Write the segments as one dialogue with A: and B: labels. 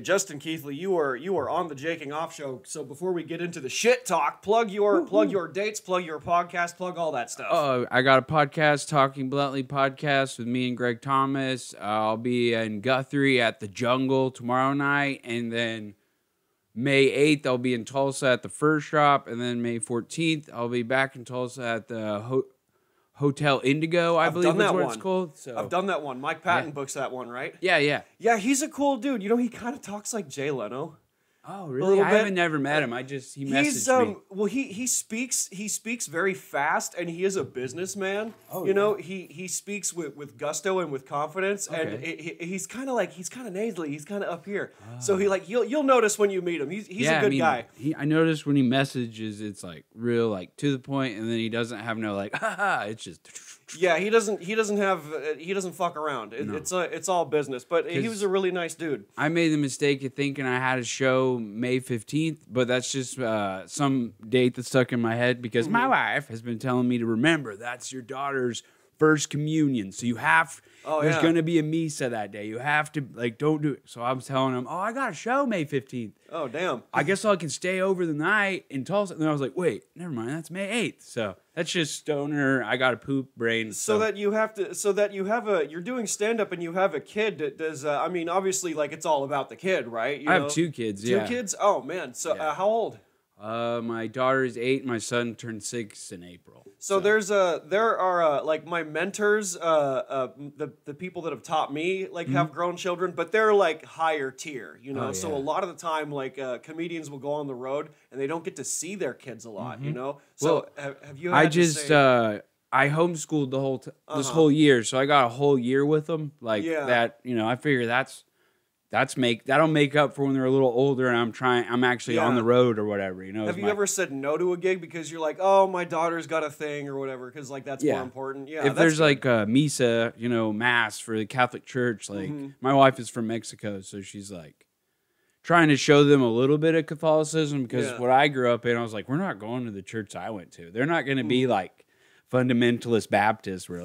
A: Justin Keithley, you are on the Jaking Off Show. So before we get into the shit talk, plug your dates, plug your podcast, plug all that stuff.
B: I got a podcast, Talking Bluntly podcast, with me and Greg Thomas. I'll be in Guthrie at the Jungle tomorrow night, and then May 8th I'll be in Tulsa at the First Drop, and then May 14th I'll be back in Tulsa at the Hotel Indigo, I believe is what it's called. So
A: I've done that one. Mike Patton books that one, right?
B: Yeah.
A: Yeah, he's a cool dude. You know, he kind of talks like Jay Leno.
B: Oh, really? I haven't never met him. He messaged me.
A: Well, he speaks very fast, and he is a businessman.
B: Oh,
A: you know, he speaks with gusto and with confidence,
B: Okay.
A: and he's kind of nasally. He's kind of up here. So you'll notice when you meet him. He's a good guy.
B: I noticed when he messages, it's like real, like to the point, and then he doesn't have no like, haha. It's just.
A: Yeah, he doesn't fuck around. It's all business. But he was a really nice dude.
B: I made the mistake of thinking I had a show May 15th, but that's just some date that stuck in my head because my wife has been telling me to remember that's your daughter's first communion. So you have there's going to be a misa that day. You have to don't do it. So I was telling him, I got a show May 15th.
A: Oh, damn.
B: I guess I can stay over the night in Tulsa. And then I was like, wait, never mind. That's May 8th. So that's just stoner. I got a poop brain.
A: You're doing stand up and you have a kid that does, obviously it's all about the kid, right?
B: I have 2 kids.
A: Two kids? Oh, man. So how old?
B: My daughter is 8. My son turned 6 in April.
A: So there are my mentors, the people that have taught me have grown children, but they're higher tier, you know. So a lot of the time, comedians will go on the road and they don't get to see their kids a lot, you know. So have you? I
B: homeschooled this whole year, so I got a whole year with them. That, you know, I figure that'll make up for when they're a little older and I'm actually on the road or whatever, you know.
A: Have you ever said no to a gig because you're like, oh, my daughter's got a thing or whatever, because that's more important? Yeah.
B: If there's a misa, you know, mass for the Catholic Church, my wife is from Mexico, so she's trying to show them a little bit of Catholicism because what I grew up in, I was like, we're not going to the church I went to. They're not going to be fundamentalist Baptist where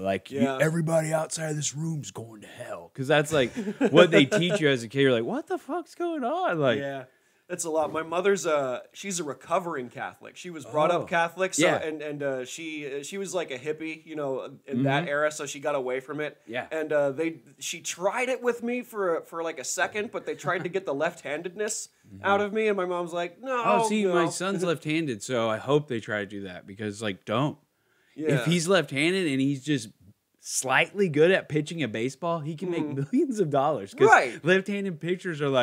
B: everybody outside of this room's going to hell, because that's what they teach you as a kid. You're like, what the fuck's going on?
A: That's a lot. My mother's she's a recovering Catholic. She was brought up Catholic, so and she was like a hippie, you know, in that era, so she got away from it.
B: Yeah.
A: And she tried it with me for a second, but they tried to get the left-handedness out of me, and my mom's like, no.
B: Oh, see, my son's left-handed, so I hope they try to do that, because don't. Yeah. If he's left-handed and he's just slightly good at pitching a baseball, he can make millions of dollars. Because left-handed pitchers are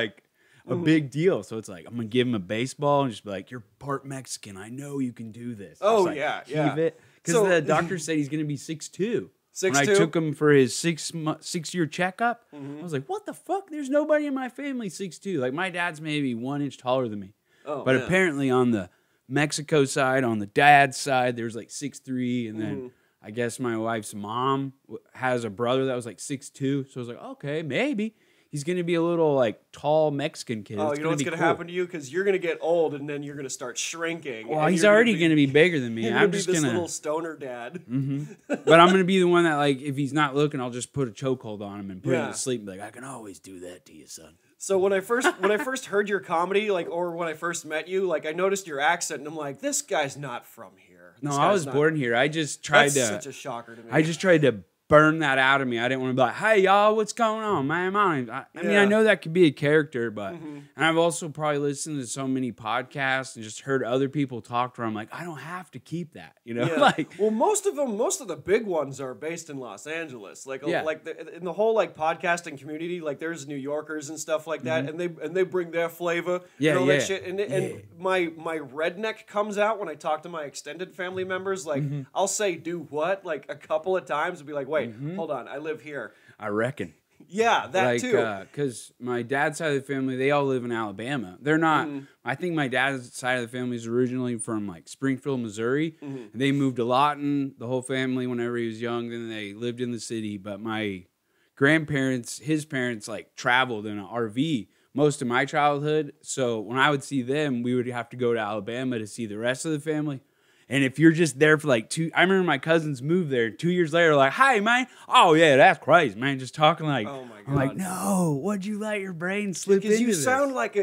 B: a big deal. So it's I'm going to give him a baseball and just be like, you're part Mexican. I know you can do this.
A: Oh,
B: heave it. Because the doctor said he's going to be 6'2".
A: 6'2"?
B: When I took him for his 6-year checkup, I was like, what the fuck? There's nobody in my family 6'2". My dad's maybe 1 inch taller than me.
A: Oh,
B: but apparently on the Mexico side, on the dad's side, there's 6'3", and then I guess my wife's mom has a brother that was 6'2", so I was like, okay, maybe he's gonna be a little tall Mexican kid.
A: Oh, you know what's gonna happen to you, because you're gonna get old and then you're gonna start shrinking.
B: Well, he's already gonna be bigger than me. I'm just
A: gonna be this little stoner dad.
B: But I'm gonna be the one that if he's not looking, I'll just put a chokehold on him and put him to sleep and be like, I can always do that to you, son.
A: So when I first heard your comedy, or when I first met you, I noticed your accent, and I'm like, this guy's not from here.
B: No, I was born here. I just tried
A: That's such a shocker to me.
B: I just tried to burn that out of me. I didn't want to be like, hey, y'all, what's going on, man? I mean, I know that could be a character, but and I've also probably listened to so many podcasts and just heard other people talk where I'm like, I don't have to keep that, you know?
A: Yeah. Well, most of the big ones are based in Los Angeles. In the whole podcasting community, there's New Yorkers and stuff like that, and they bring their flavor and all that shit. And my redneck comes out when I talk to my extended family members. I'll say do what a couple of times and be like, wait, hold on, I live here.
B: I reckon.
A: Yeah, that too.
B: Because my dad's side of the family, they all live in Alabama. They're not. I think my dad's side of the family is originally from Springfield, Missouri. And they moved to Lawton, the whole family, whenever he was young. Then they lived in the city. But my grandparents, his parents, traveled in an RV most of my childhood. So when I would see them, we would have to go to Alabama to see the rest of the family. And if you're just there for like I remember my cousins moved there 2 years later, like, hi, man. Oh, yeah, that's crazy, man. Just talking like,
A: oh my God.
B: I'm like, no, what'd you let your brain slip into this?
A: Because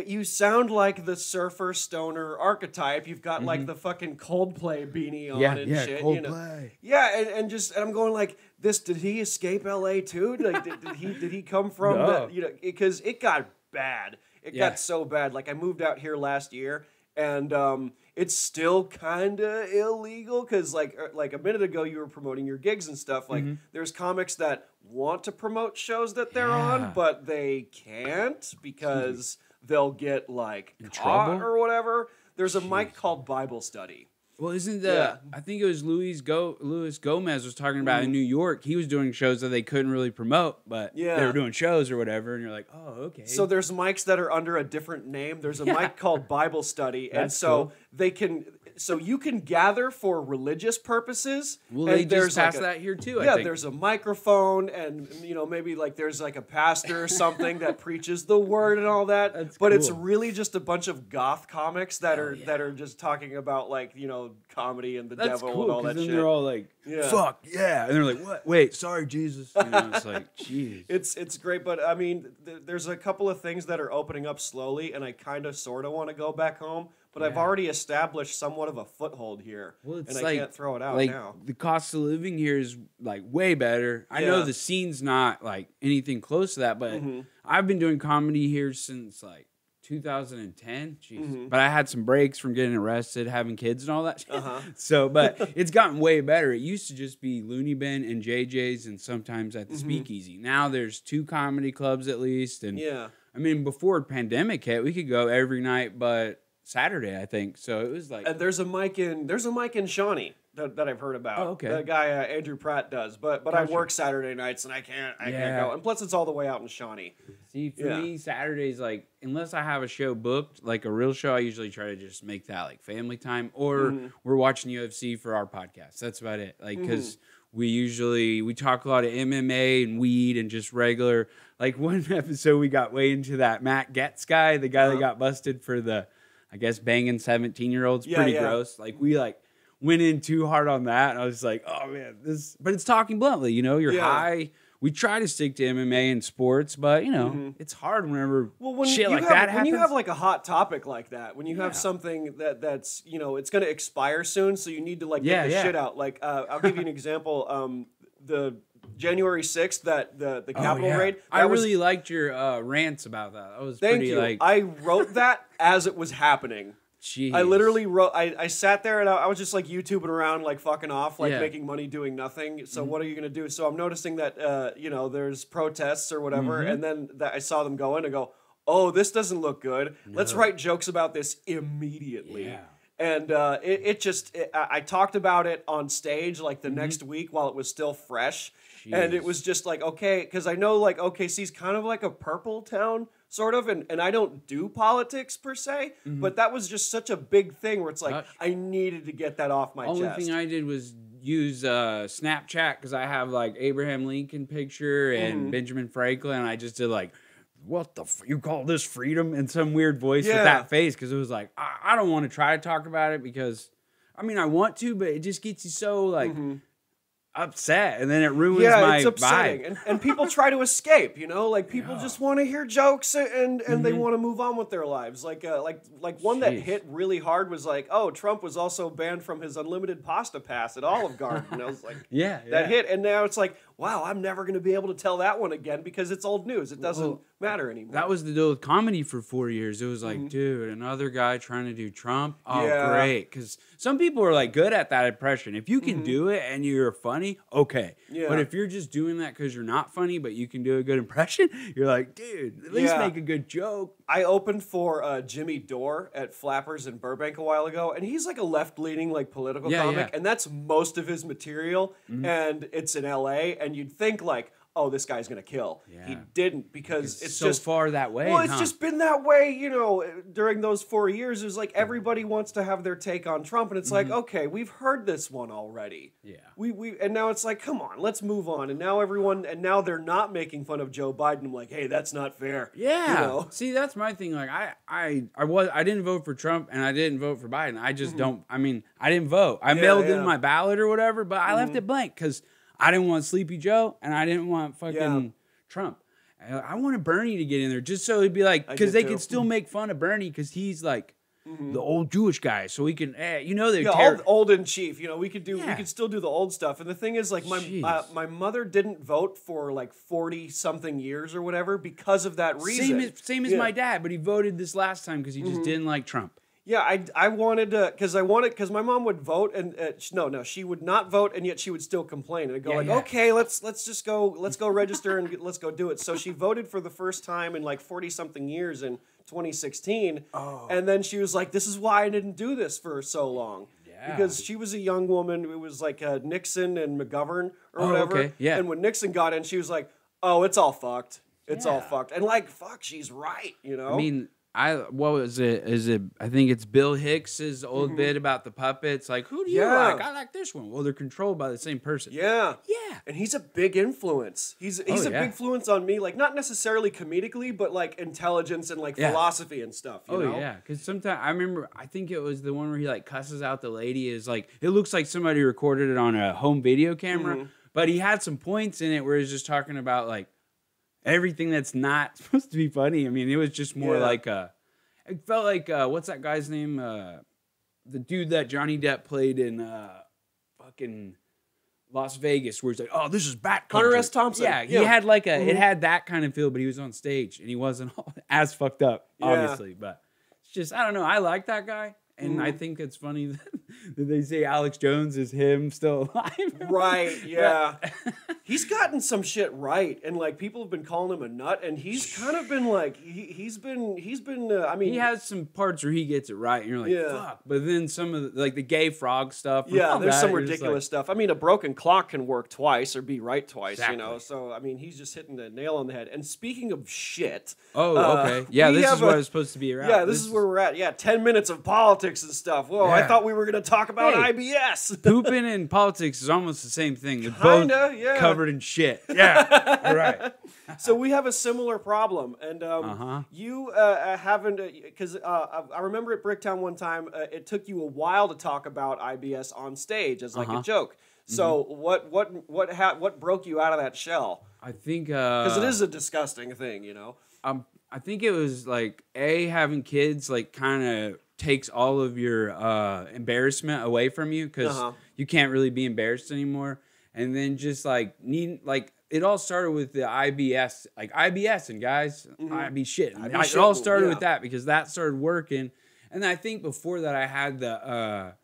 A: you sound like the surfer stoner archetype. You've got like the fucking Coldplay beanie on and shit.
B: Coldplay.
A: You know? Yeah, and I'm going like, did he escape LA too? Like, did he come from that? You know, because it got bad. It got so bad. Like, I moved out here last year, and it's still kind of illegal because, like a minute ago, you were promoting your gigs and stuff. Like, there's comics that want to promote shows that they're on, but they can't because they'll get, like, caught or whatever. There's a mic called Bible Study.
B: Well, isn't I think it was Luis Gomez was talking about in New York. He was doing shows that they couldn't really promote, but they were doing shows or whatever. And you're like, oh, okay.
A: So there's mics that are under a different name. There's a mic called Bible Study. And so they can... So you can gather for religious purposes.
B: Well, they just passed that here too,
A: I think. There's a microphone and, you know, maybe like there's like a pastor or something that preaches the word and all that. But it's really just a bunch of goth comics that are just talking about like, you know, comedy and the devil and all that shit.
B: They're all like, fuck, yeah. And they're like, what? Wait, sorry, Jesus. You know, it's like, jeez.
A: It's great, but I mean, there's a couple of things that are opening up slowly, and I kind of sort of want to go back home. But I've already established somewhat of a foothold here, and I can't throw it out now.
B: The cost of living here is like way better. I know the scene's not like anything close to that, but I've been doing comedy here since like 2010. Jeez. But I had some breaks from getting arrested, having kids and all that shit. So, but it's gotten way better. It used to just be Looney Bin and JJ's and sometimes at the Speakeasy. Now there's 2 comedy clubs at least. And I mean, before pandemic hit, we could go every night, but Saturday, I think. So it was like,
A: and there's a mic in Shawnee that I've heard about.
B: Oh, okay.
A: The guy Andrew Pratt does, but I work Saturday nights and I can't go. And plus, it's all the way out in Shawnee.
B: See, for me, Saturdays, like, unless I have a show booked, like a real show, I usually try to just make that like family time, or we're watching UFC for our podcast. That's about it. Like, because we talk a lot of MMA and weed and just regular. Like one episode, we got way into that Matt Getz guy, the guy that got busted for the, I guess, banging 17-year-olds. Pretty gross. Like, we like went in too hard on that. And I was like, oh man, but it's talking bluntly, you know, you're high. We try to stick to MMA and sports, but you know, it's hard whenever shit like that happens.
A: When you have like a hot topic like that, when you have something that's, you know, it's going to expire soon, so you need to like get the shit out. Like, I'll give you an example. The January 6th, the Capitol raid.
B: I really liked your rants about that. That was pretty, like...
A: I wrote that as it was happening.
B: Jeez.
A: I literally wrote... I sat there and I was just like YouTubing around, like fucking off, like making money doing nothing. So what are you going to do? So I'm noticing that, you know, there's protests or whatever. And then I saw them go in and go, oh, this doesn't look good. No. Let's write jokes about this immediately. Yeah. And I talked about it on stage like the next week while it was still fresh. Jeez. And it was just like, okay, because I know like OKC's kind of like a purple town, sort of, and I don't do politics per se, but that was just such a big thing where it's like, I needed to get that off my chest.
B: Only thing I did was use Snapchat because I have like Abraham Lincoln picture and Benjamin Franklin, and I just did like, what the you call this freedom in some weird voice with that face, because it was like I don't want to try to talk about it because I mean I want to, but it just gets you so like upset, and then it ruins my
A: it's upsetting.
B: vibe.
A: And people try to escape, you know, like people just want to hear jokes and they want to move on with their lives. Like one that hit really hard was like, oh, Trump was also banned from his unlimited pasta pass at Olive Garden. And I was like, that hit. And now it's like, wow, I'm never going to be able to tell that one again because it's old news. It doesn't matter anymore.
B: That was the deal with comedy for 4 years. It was like, dude, another guy trying to do Trump. Oh, great. Because some people are like good at that impression. If you can do it and you're funny, okay. Yeah. But if you're just doing that because you're not funny, but you can do a good impression, you're like, dude, at least make a good joke.
A: I opened for Jimmy Dore at Flappers in Burbank a while ago, and he's like a left-leaning like political comic, and that's most of his material, and it's in LA, and you'd think like, oh, this guy's going to kill. Yeah. He didn't because it's
B: so
A: just
B: far that way.
A: Well, it's just been that way, you know, during those 4 years. It was like everybody wants to have their take on Trump, and it's like, okay, we've heard this one already. Yeah. And now it's like, come on, let's move on. And now they're not making fun of Joe Biden. I'm like, hey, that's not fair.
B: Yeah. You know? See, that's my thing. Like I didn't vote for Trump and I didn't vote for Biden. I just don't. I mean, I didn't vote. I mailed in my ballot or whatever, but I left it blank because I didn't want Sleepy Joe and I didn't want fucking Trump. I wanted Bernie to get in there just so he'd be like, because they could still make fun of Bernie because he's like the old Jewish guy, so we can, you know, they're
A: old and chief. You know, we could still do the old stuff. And the thing is, like, my mother didn't vote for like 40 something years or whatever because of that reason.
B: Same as my dad, but he voted this last time because he just didn't like Trump.
A: Yeah, I wanted to, because my mom would vote and she would not vote and yet she would still complain and I'd go okay, let's go register and let's go do it. So she voted for the first time in like 40 something years in 2016, and then she was like, this is why I didn't do this for so long. Yeah. Because she was a young woman. It was like Nixon and McGovern or whatever. Okay. Yeah. And when Nixon got in, she was like, oh, it's all fucked. It's all fucked. And like, fuck, she's right, you know?
B: I mean, what was it? I think it's Bill Hicks's old bit about the puppets. Like, who do you like? I like this one. Well, they're controlled by the same person.
A: Yeah. Yeah. And he's a big influence. He's a big influence on me, like not necessarily comedically, but like intelligence and like philosophy and stuff. You know?
B: Yeah. Because sometimes I think it was the one where he like cusses out the lady. Is like, it looks like somebody recorded it on a home video camera, but he had some points in it where he's just talking about like everything that's not supposed to be funny. I mean, it was just more like it felt like what's that guy's name? The dude that Johnny Depp played in fucking Las Vegas, where he's like, "Oh, this is Bat Country."
A: Hunter S. Thompson.
B: Yeah, he had like it had that kind of feel, but he was on stage and he wasn't as fucked up, obviously. But it's just, I don't know. I like that guy. And I think it's funny that they say Alex Jones is him still alive.
A: Right, yeah. He's gotten some shit right. And, like, people have been calling him a nut. And he's kind of been, like, he's been. I mean.
B: He has some parts where he gets it right. And you're like, fuck. But then some of the, like, the gay frog stuff.
A: There's some ridiculous stuff. I mean, a broken clock can work twice or be right twice, you know. So, I mean, he's just hitting the nail on the head. And speaking of shit.
B: Oh, okay. Yeah, this is what it's supposed to be around.
A: Yeah, this is where we're at. Yeah, 10 minutes of politics and stuff. Whoa, I thought we were going to talk about IBS.
B: Pooping and politics is almost the same thing. They're both covered in shit. Yeah, you're right.
A: So we have a similar problem. And you haven't, because I remember at Bricktown one time, it took you a while to talk about IBS on stage as like a joke. So what broke you out of that shell?
B: I think...
A: Because it is a disgusting thing, you know?
B: I think it was like, having kids like kind of takes all of your embarrassment away from you because you can't really be embarrassed anymore. And then just like it all started with the IBS, like IBS and guys, IB shit. It all started with that because that started working. And I think before that I had the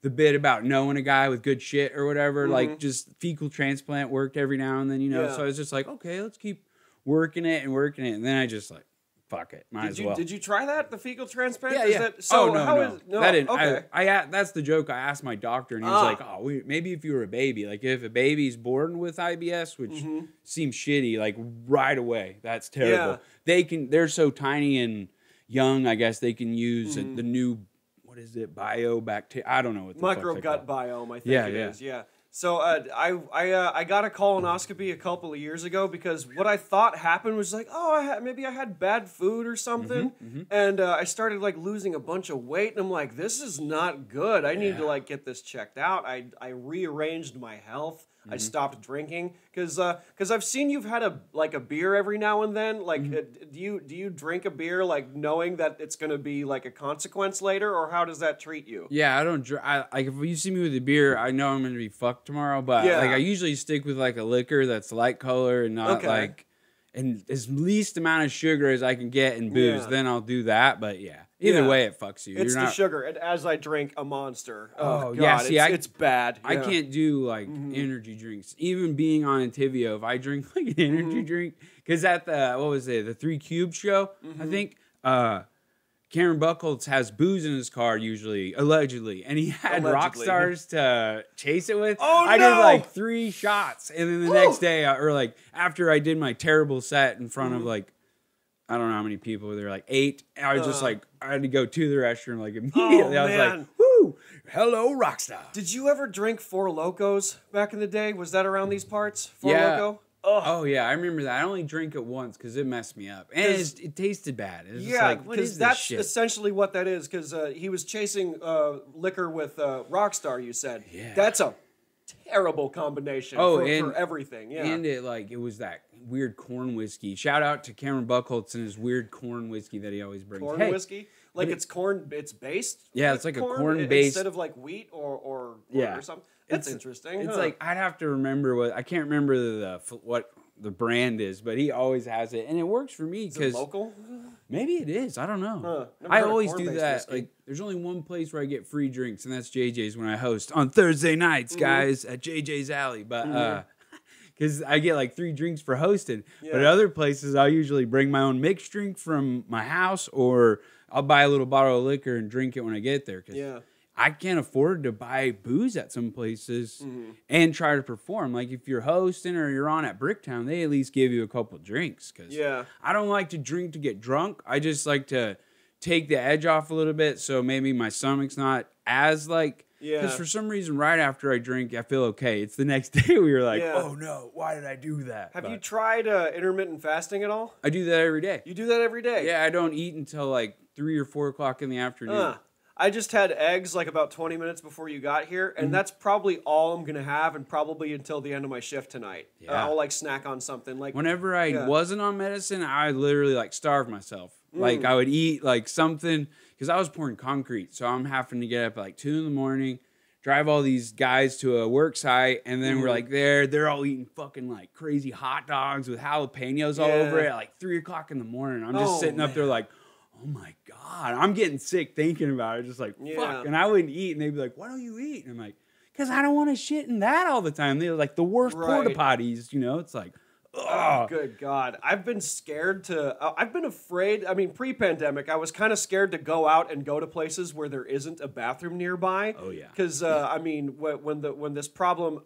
B: bit about knowing a guy with good shit or whatever, like just fecal transplant worked every now and then, you know. So I was just like, okay, let's keep working it. And then I just like, fuck it, might as well.
A: Did you try that, the fecal transplant?
B: Yeah. That's the joke. I asked my doctor, and he was like, maybe if you were a baby, like if a baby's born with IBS, which seems shitty, like right away, that's terrible. They're so tiny and young, I guess they can use the new, what is it, biobacteria? I don't know what the
A: microgut biome, I think it is. Yeah. So I got a colonoscopy a couple of years ago because what I thought happened was like, maybe I had bad food or something, and I started like losing a bunch of weight, and I'm like, this is not good. I need to like get this checked out. I rearranged my health. I stopped drinking because I've seen you've had a beer every now and then. Like, do you drink a beer like knowing that it's going to be like a consequence later, or how does that treat you?
B: Yeah, I don't drink. Like if you see me with a beer, I know I'm going to be fucked tomorrow. But like I usually stick with like a liquor that's light color and not like and as least amount of sugar as I can get in booze. Then I'll do that. But either way, it fucks you.
A: It's the sugar. And as I drink a Monster, God, it's bad.
B: I can't do like energy drinks. Even being on Antivio, if I drink like an energy drink, because at the, what was it, the 3 Cube show, I think, Cameron Buckholz has booze in his car usually, allegedly, and he had rock stars to chase it with.
A: Oh,
B: I did like 3 shots, and then the next day, or like after I did my terrible set in front of like, I don't know how many people, there were like 8. And I was just like, I had to go to the restroom like immediately. I was like, whoo, hello, Rockstar.
A: Did you ever drink Four Locos back in the day? Was that around these parts? Four Loko?
B: Oh yeah, I remember that. I only drank it once because it messed me up, and it tasted bad. It was just like, what is this shit?
A: Essentially what that is. Because he was chasing liquor with Rockstar. You said, that's a terrible combination for everything. Yeah,
B: and it was that weird corn whiskey. Shout out to Cameron Buckholz and his weird corn whiskey that he always brings.
A: Corn whiskey. Like it's corn, it's based.
B: Yeah, it's like a corn based
A: instead of like wheat or something. That's interesting.
B: It's like I'd have to remember I can't remember what the brand is, but he always has it, and it works for me because
A: local.
B: Maybe it is. I don't know. I always do that. Whiskey. Like, there's only one place where I get free drinks, and that's JJ's when I host on Thursday nights, guys, at JJ's Alley. But because I get like 3 drinks for hosting, but at other places I'll usually bring my own mixed drink from my house, or I'll buy a little bottle of liquor and drink it when I get there. Cause I can't afford to buy booze at some places and try to perform. Like if you're hosting or you're on at Bricktown, they at least give you a couple drinks. Cause I don't like to drink to get drunk. I just like to take the edge off a little bit, so maybe my stomach's not as like. Because for some reason, right after I drink, I feel okay. It's the next day we were like, oh no, why did I do that?
A: Have you tried intermittent fasting at all?
B: I do that every day.
A: You do that every day?
B: Yeah, I don't eat until like 3 or 4 o'clock in the afternoon.
A: I just had eggs like about 20 minutes before you got here, and that's probably all I'm going to have, and probably until the end of my shift tonight. I'll like snack on something. Like
B: whenever I wasn't on medicine, I literally like starved myself. Like I would eat like something, because I was pouring concrete, so I'm having to get up at like 2 in the morning, drive all these guys to a work site, and then we're like they're all eating fucking like crazy hot dogs with jalapenos all over it at like 3 o'clock in the morning. I'm just sitting up there like, oh my God, I'm getting sick thinking about it. Just like, fuck. And I wouldn't eat. And they'd be like, why don't you eat? And I'm like, because I don't want to shit in that all the time. They're like the worst porta potties, you know? It's like,
A: oh, good God. I've been scared I've been afraid. I mean, pre-pandemic, I was kind of scared to go out and go to places where there isn't a bathroom nearby.
B: Oh, yeah.
A: Because, I mean, when this problem...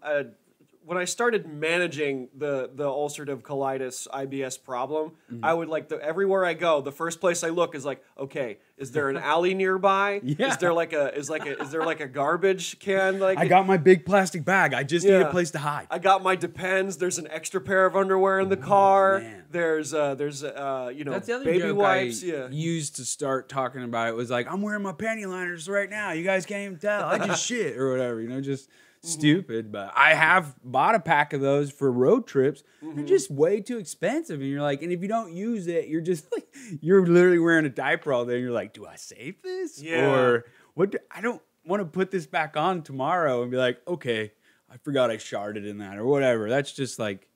A: when I started managing the ulcerative colitis IBS problem, I would like everywhere I go, the first place I look is like, okay, is there an alley nearby? Is there like a garbage can? Like
B: I got my big plastic bag. I just need a place to hide.
A: I got my Depends. There's an extra pair of underwear in the car. Man. There's you know,
B: that's the other
A: baby
B: joke
A: wipes.
B: I used to start talking about it was like, I'm wearing my panty liners right now. You guys can't even tell. I just shit or whatever. You know, just. Stupid, but I have bought a pack of those for road trips. They're just way too expensive, and you're like, and if you don't use it, you're just like, you're literally wearing a diaper all day, and you're like, do I save this? Or what? I don't want to put this back on tomorrow and be like, okay, I forgot I sharded in that or whatever. That's just like,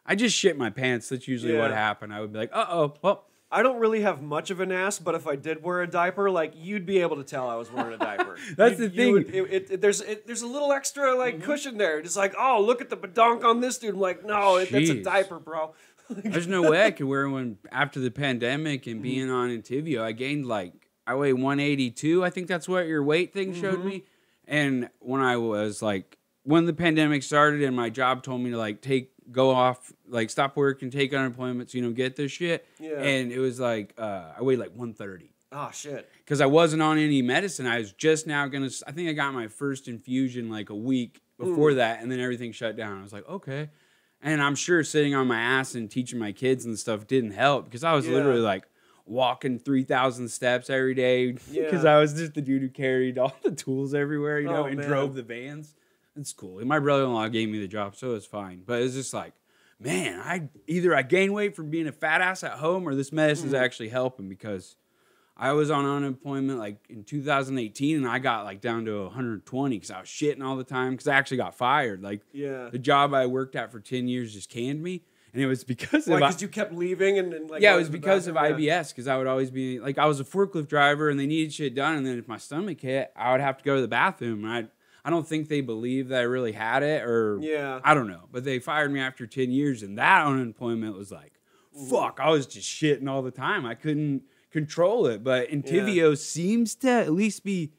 B: I just shit my pants. That's usually what happened. I would be like, well.
A: I don't really have much of an ass, but if I did wear a diaper, like you'd be able to tell I was wearing a diaper.
B: That's the thing.
A: There's a little extra like cushion there. Just like, oh, look at the badonk on this dude. I'm like, no, that's a diaper, bro.
B: There's no way I could wear one after the pandemic and being on Entivio. I gained I weigh 182. I think that's what your weight thing showed me. And when I was when the pandemic started and my job told me to go off, stop work and take unemployment so you don't get this shit. Yeah. And it was I weighed 130.
A: Oh, shit.
B: Because I wasn't on any medicine. I was just now I think I got my first infusion a week before that, and then everything shut down. I was like, okay. And I'm sure sitting on my ass and teaching my kids and stuff didn't help, because I was literally walking 3,000 steps every day, because I was just the dude who carried all the tools everywhere, you know, and drove the vans. It's cool. My brother-in-law gave me the job, so it was fine. But it's just man, I gain weight from being a fat ass at home, or this medicine's actually helping, because I was on unemployment in 2018, and I got down to 120 because I was shitting all the time, because I actually got fired. The job I worked at for 10 years just canned me. And it was because of...
A: because you kept leaving and
B: yeah, it was because of IBS, because I would always be... I was a forklift driver, and they needed shit done, and then if my stomach hit, I would have to go to the bathroom, and I don't think they believed that I really had it, or I don't know. But they fired me after 10 years, and that unemployment was fuck, I was just shitting all the time. I couldn't control it. But Entyvio seems to at least be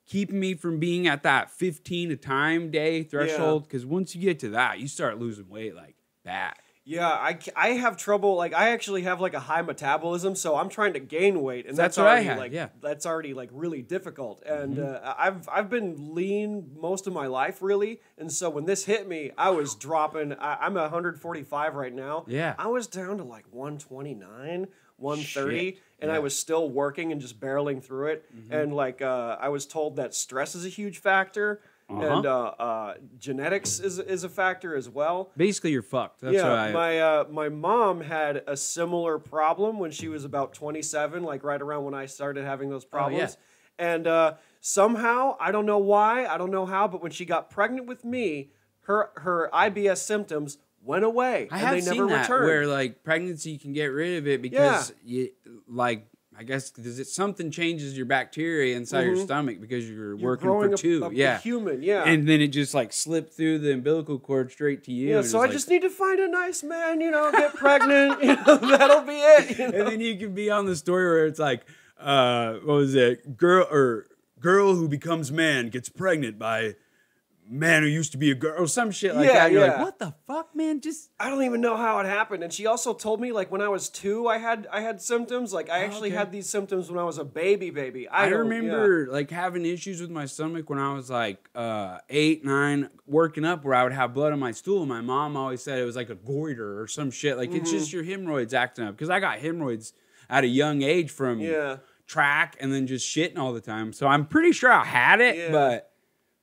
B: keeping me from being at that 15 a time day threshold. Because once you get to that, you start losing weight like bad.
A: Yeah, I have trouble. Like, I actually have like a high metabolism, so I'm trying to gain weight, and that's already that's already like really difficult. And I've been lean most of my life, really. And so when this hit me, I was dropping. I'm 145 right now.
B: Yeah,
A: I was down to like 129, 130, and I was still working and just barreling through it. And like I was told that stress is a huge factor. And genetics is a factor as well.
B: Basically, you're fucked. That's
A: my mom had a similar problem when she was about 27, like right around when I started having those problems. And somehow, I don't know why, I don't know how, but when she got pregnant with me, her IBS symptoms went away.
B: I have seen that returned. Where like pregnancy can get rid of it because you like. I guess because something changes your bacteria inside your stomach because you're working for two.
A: A human,
B: and then it just like slipped through the umbilical cord straight to you.
A: Yeah, so I just need to find a nice man, get pregnant, that'll be it.
B: And then you can be on the story where it's like, what was it? Girl who becomes man gets pregnant by man who used to be a girl or some shit like that. You're like, what the fuck, man?
A: I don't even know how it happened. And she also told me like when I was 2, I had symptoms. Like I actually had these symptoms when I was a baby. I
B: remember like having issues with my stomach when I was like 8, 9, working up where I would have blood on my stool. My mom always said it was like a goiter or some shit. Like it's just your hemorrhoids acting up. Because I got hemorrhoids at a young age from track and then just shitting all the time. So I'm pretty sure I had it, but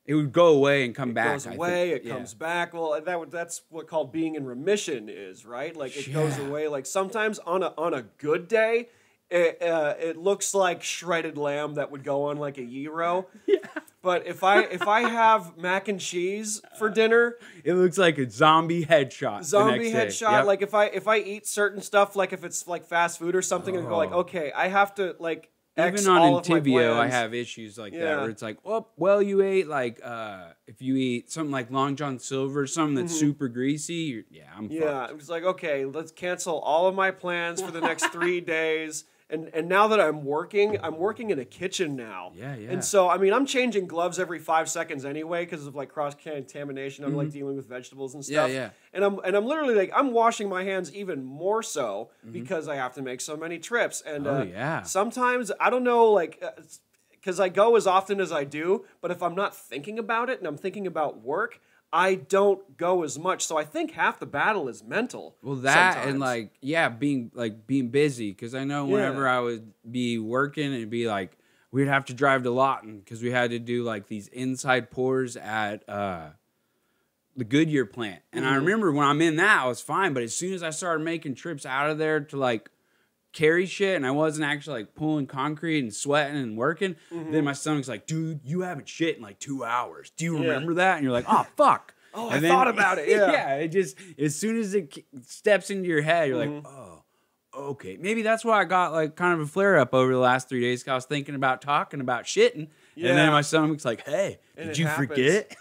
B: it would go away and come back.
A: It goes away, it comes back. Well, that's what called being in remission is, right? Like it goes away. Like sometimes on a good day, it looks like shredded lamb that would go on like a gyro. But if I have mac and cheese for dinner,
B: it looks like a zombie headshot.
A: Yep. Like if I eat certain stuff, like if it's like fast food or something, and go like, okay, I have to like.
B: Even on Entyvio, I have issues like that where it's like, well, you ate like if you eat something like Long John Silver, something that's super greasy, I'm fucked.
A: It was like, okay, let's cancel all of my plans for the next 3 days. And now that I'm working in a kitchen now. And so, I mean, I'm changing gloves every 5 seconds anyway because of like cross-contamination. I'm like dealing with vegetables and stuff. And I'm literally like, I'm washing my hands even more so because I have to make so many trips. And sometimes, I don't know, like, because I go as often as I do, but if I'm not thinking about it and I'm thinking about work, I don't go as much, so I think half the battle is mental.
B: Well, that sometimes. And like being busy, because I know whenever I would be working, it'd be like we'd have to drive to Lawton because we had to do like these inside pours at the Goodyear plant, and I remember when I'm in that, I was fine, but as soon as I started making trips out of there to like carry shit, and I wasn't actually like pulling concrete and sweating and working, then my stomach's like, dude, you haven't shit in like 2 hours. Do you remember that? And you're like, oh, fuck.
A: Oh, and I thought about it. Yeah.
B: It just, as soon as it steps into your head, you're like, oh, okay. Maybe that's why I got like kind of a flare up over the last 3 days because I was thinking about talking about shitting. And then my stomach's like, hey, did you forget?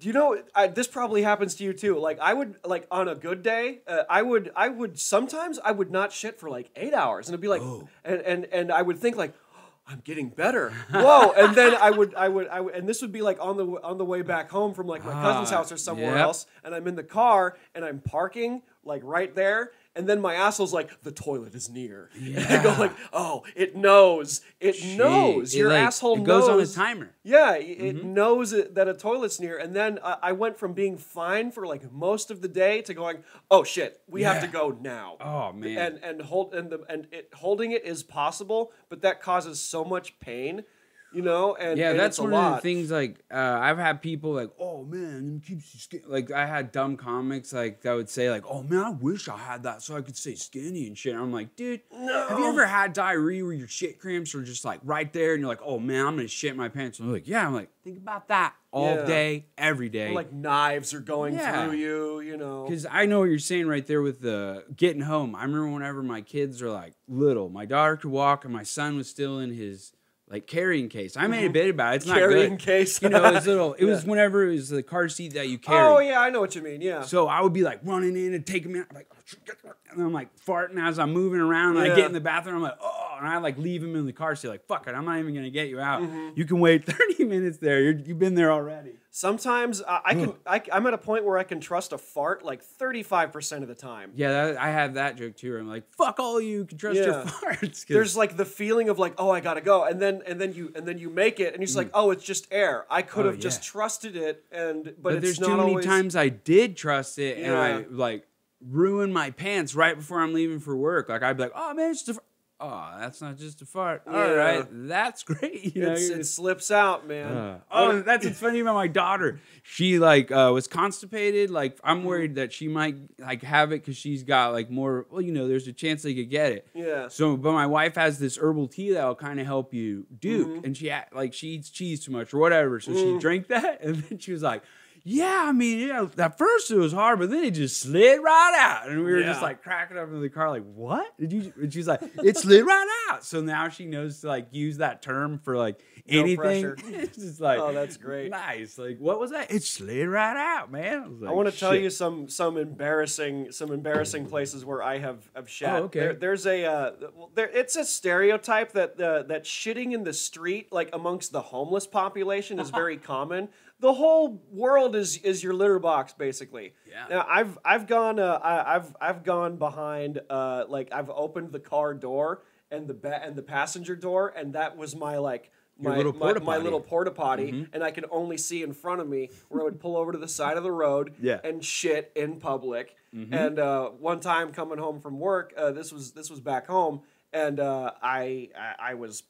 A: Do you know, this probably happens to you too. Like I would, like on a good day, I would sometimes I would not shit for like 8 hours, and it'd be like, and I would think like, oh, I'm getting better. Whoa! And then I would, and this would be like on the way back home from like my cousin's house or somewhere else, and I'm in the car and I'm parking like right there. And then my asshole's like, the toilet is near. And I go like, oh, it knows. It knows. Your asshole knows. It goes
B: on a timer.
A: Yeah, it knows that a toilet's near. And then I went from being fine for like most of the day to going, oh shit, we have to go now.
B: Oh man.
A: And holding it is possible, but that causes so much pain. You know, and
B: that's
A: one
B: of the things. Like I've had people like, "Oh man, it keeps you skinny." Like I had dumb comics like that would say like, "Oh man, I wish I had that so I could stay skinny and shit." And I'm like, dude, have you ever had diarrhea where your shit cramps are just like right there, and you're like, "Oh man, I'm gonna shit my pants." And I'm like, "Yeah." I'm like, think about that all day, every day.
A: Or like knives are going through you, you know.
B: Because I know what you're saying right there with the getting home. I remember whenever my kids are like little, my daughter could walk, and my son was still in his like carrying case. I made a bit about it. It's not
A: carrying
B: good.
A: Case.
B: You know, it was little. It was whenever it was the car seat that you carry.
A: Oh yeah, I know what you mean. Yeah.
B: So I would be like running in and taking him out. I'm like, and I'm like farting as I'm moving around. And I get in the bathroom. I'm like, oh, and I like leave him in the car. So like, fuck it, I'm not even gonna get you out. You can wait 30 minutes there. You've been there already.
A: Sometimes I'm at a point where I can trust a fart like 35% of the time.
B: Yeah, I have that joke too. Where I'm like, fuck all you can trust your farts.
A: There's like the feeling of like, oh, I gotta go, and then you make it, and you're just like, oh, it's just air. I could have just trusted it, but it's
B: there's
A: not
B: too many
A: always...
B: times I did trust it, and I like ruin my pants right before I'm leaving for work. Like I'd be like, oh man, it's just oh, that's not just a fart. All right, that's great.
A: It slips out, man.
B: That's what's funny about my daughter. She like was constipated. Like I'm worried that she might like have it because she's got like more. Well, there's a chance they could get it.
A: Yeah.
B: So, but my wife has this herbal tea that'll kind of help you duke, and she eats cheese too much or whatever. So she drank that, and then she was like, yeah, I mean, at first it was hard, but then it just slid right out. And we were just like cracking up in the car, like, what? And she's like, it slid right out. So now she knows to like use that term for like anything. It's just like,
A: oh, that's great.
B: Nice. Like, what was that? It slid right out, man.
A: I want to tell you some embarrassing places where I have shat.
B: Oh, okay.
A: It's a stereotype that shitting in the street, like amongst the homeless population, is very common. The whole world is your litter box, basically. Yeah. Now I've gone behind like I've opened the car door and the passenger door, and that was my little porta potty, and I could only see in front of me where I would pull over to the side of the road and shit in public. And one time coming home from work, this was back home, and I was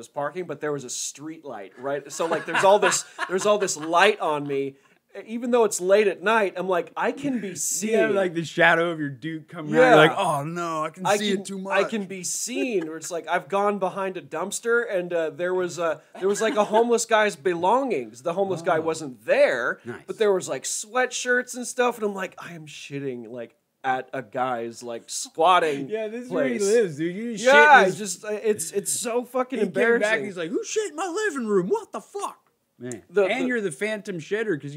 A: parking, but there was a street light, right? So like there's all this light on me. Even though it's late at night, I'm like, I can be seen.
B: Yeah, like the shadow of your dude coming out. You're like, oh no, I can see it too much.
A: I can be seen. Or it's like I've gone behind a dumpster, and there was like a homeless guy's belongings. The homeless guy wasn't there, but there was like sweatshirts and stuff, and I'm like, I am shitting like at a guy's like squatting.
B: Yeah, this is
A: place.
B: where he lives, dude. You
A: it's so fucking embarrassing.
B: Came back, he's like, who shit in my living room? What the fuck? Man. You're the phantom shitter because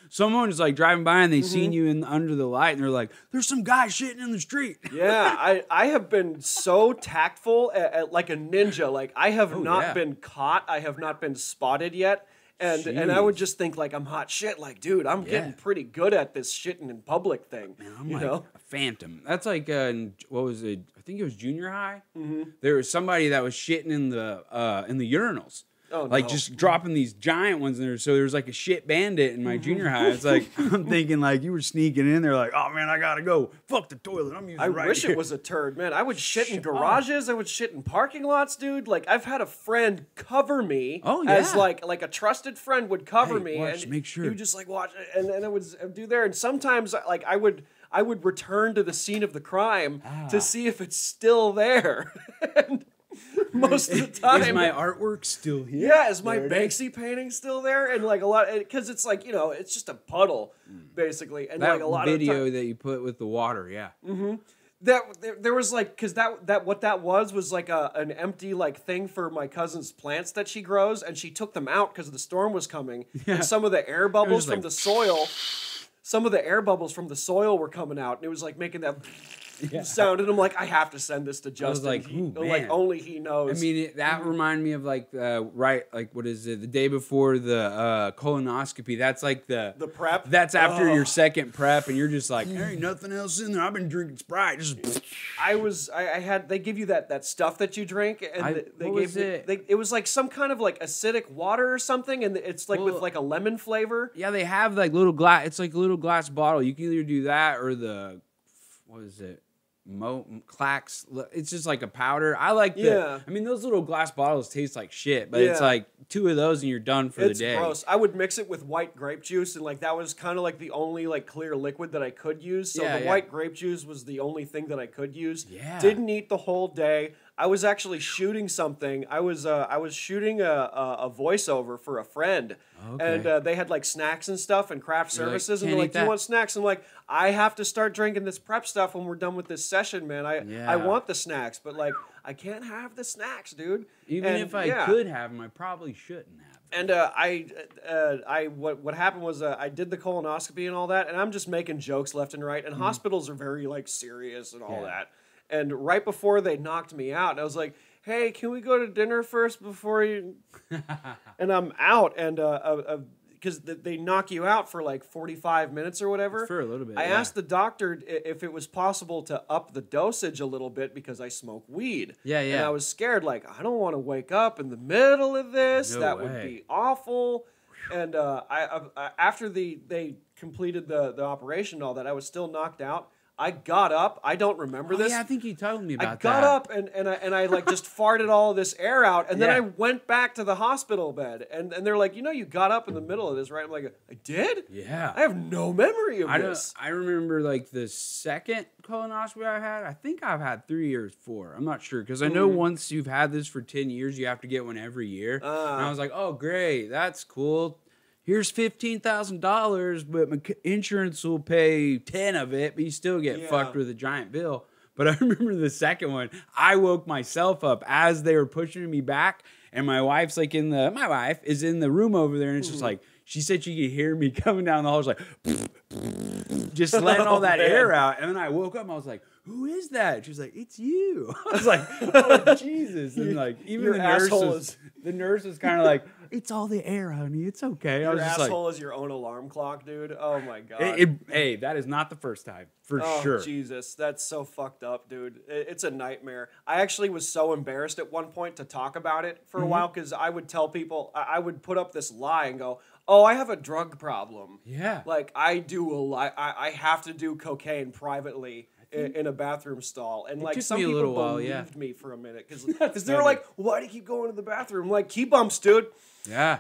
B: someone's like driving by and they seen you under the light and they're like, there's some guy shitting in the street.
A: Yeah, I have been so tactful at like a ninja. Like I have not been caught. I have not been spotted yet. And I would just think like I'm hot shit. Like, dude, I'm getting pretty good at this shitting in public thing.
B: Man, I'm like a phantom. That's like what was it? I think it was junior high. There was somebody that was shitting in the urinals. Oh, like just dropping these giant ones in there. So there was like a shit bandit in my junior high. It's like I'm thinking like you were sneaking in there like, oh man, I gotta go. Fuck the toilet. I'm using it right
A: wish
B: here.
A: It was a turd, man. I would shit in garages. I would shit in parking lots, dude. Like I've had a friend cover me as like a trusted friend would cover me
B: and make sure.
A: He would just like watch and I would do there. And sometimes like I would return to the scene of the crime to see if it's still there. And most of the time,
B: is my artwork still here?
A: Yeah, is my Banksy painting still there? And like a lot, because it's like it's just a puddle, basically. And
B: that
A: like a lot
B: video
A: of
B: that you put with the water,
A: there was like because what that was like an empty like thing for my cousin's plants that she grows, and she took them out because the storm was coming, and some of the air bubbles from the soil. Some of the air bubbles from the soil were coming out, and it was like making that sound. And I'm like, I have to send this to Justin. I was like, like only he knows.
B: I mean, that reminded me of like what is it? The day before the colonoscopy. That's like the
A: prep.
B: That's after your second prep, and you're just like, there ain't nothing else in there. I've been drinking Sprite. Just
A: they give you that stuff that you drink, and it was like some kind of like acidic water or something, and it's like with like a lemon flavor.
B: Yeah, they have like little glass. It's like a little glass bottle. You can either do that or the what is it? Clax. It's just like a powder. I like I mean, those little glass bottles taste like shit, but it's like 2 of those and you're done for the day. It's gross.
A: I would mix it with white grape juice, and like that was kind of like the only like clear liquid that I could use. So the white grape juice was the only thing that I could use. Yeah. Didn't eat the whole day. I was actually shooting something. I was shooting a voiceover for a friend, and they had like snacks and stuff and craft services, and they're like, "Do you want snacks?" I'm like, "I have to start drinking this prep stuff when we're done with this session, man. I want the snacks, but like I can't have the snacks, dude."
B: Even if I could have them, I probably shouldn't have them.
A: And what happened was I did the colonoscopy and all that, and I'm just making jokes left and right. And hospitals are very like serious and all that. And right before they knocked me out, I was like, "Hey, can we go to dinner first before you?" And I'm out, and because they knock you out for like 45 minutes or whatever.
B: For a little bit.
A: I asked the doctor if it was possible to up the dosage a little bit because I smoke weed.
B: Yeah, yeah.
A: And I was scared, like, I don't want to wake up in the middle of this.
B: No
A: that
B: way.
A: would be awful. And after they completed the operation and all that, I was still knocked out. I got up. I don't remember this.
B: Yeah, I think you told me about that.
A: I got up and I like just farted all this air out, and then I went back to the hospital bed, and they're like, you got up in the middle of this, right? I'm like, I did?
B: Yeah.
A: I have no memory of this.
B: I remember like the second colonoscopy I had. I think I've had 3 or 4. I'm not sure because I know once you've had this for 10 years, you have to get one every year. And I was like, oh great, that's cool. Here's $15,000, but my insurance will pay 10 of it, but you still get fucked with a giant bill. But I remember the second one, I woke myself up as they were pushing me back, and my wife is in the room over there, and it's just like, she said she could hear me coming down the hall, like, just letting all that air out. And then I woke up and I was like, who is that? She was like, it's you. I was like, oh, Jesus. And like, even the nurse was kind of like, it's all the air, honey. It's okay.
A: Your asshole is your own alarm clock, dude. Oh my God.
B: Hey, that is not the first time, for sure.
A: Jesus, that's so fucked up, dude. It's a nightmare. I actually was so embarrassed at one point to talk about it for a while because I would tell people, I would put up this lie and go, oh, I have a drug problem.
B: Yeah.
A: Like, I do a lot. I have to do cocaine privately in a bathroom stall. And, like, some people believed me for a minute. Because they were like, why do you keep going to the bathroom? I'm like, key bumps, dude.
B: Yeah.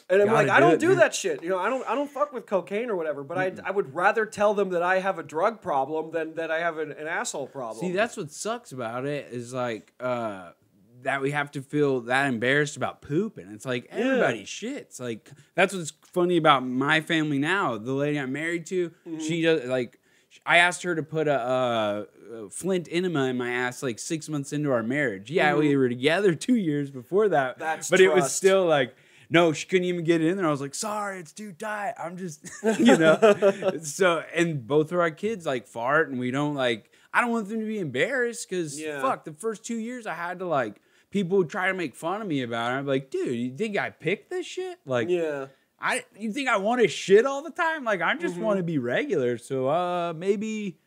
A: And I'm like, I don't do that shit. I don't fuck with cocaine or whatever. But I would rather tell them that I have a drug problem than that I have an asshole problem.
B: See, that's what sucks about it is, like, that we have to feel that embarrassed about pooping. It's like everybody shits. Like that's what's funny about my family now. The lady I'm married to, she does like. I asked her to put a Flint enema in my ass like 6 months into our marriage. Yeah, we were together 2 years before that.
A: But
B: trust. It was still like. No, she couldn't even get it in there. I was like, sorry, it's too tight. I'm just, So, and both of our kids like fart, and we don't like. I don't want them to be embarrassed because fuck, the first 2 years I had to like. People would try to make fun of me about it. I'm like, dude, you think I picked this shit? Like, you think I want to shit all the time? Like, I just want to be regular. So, maybe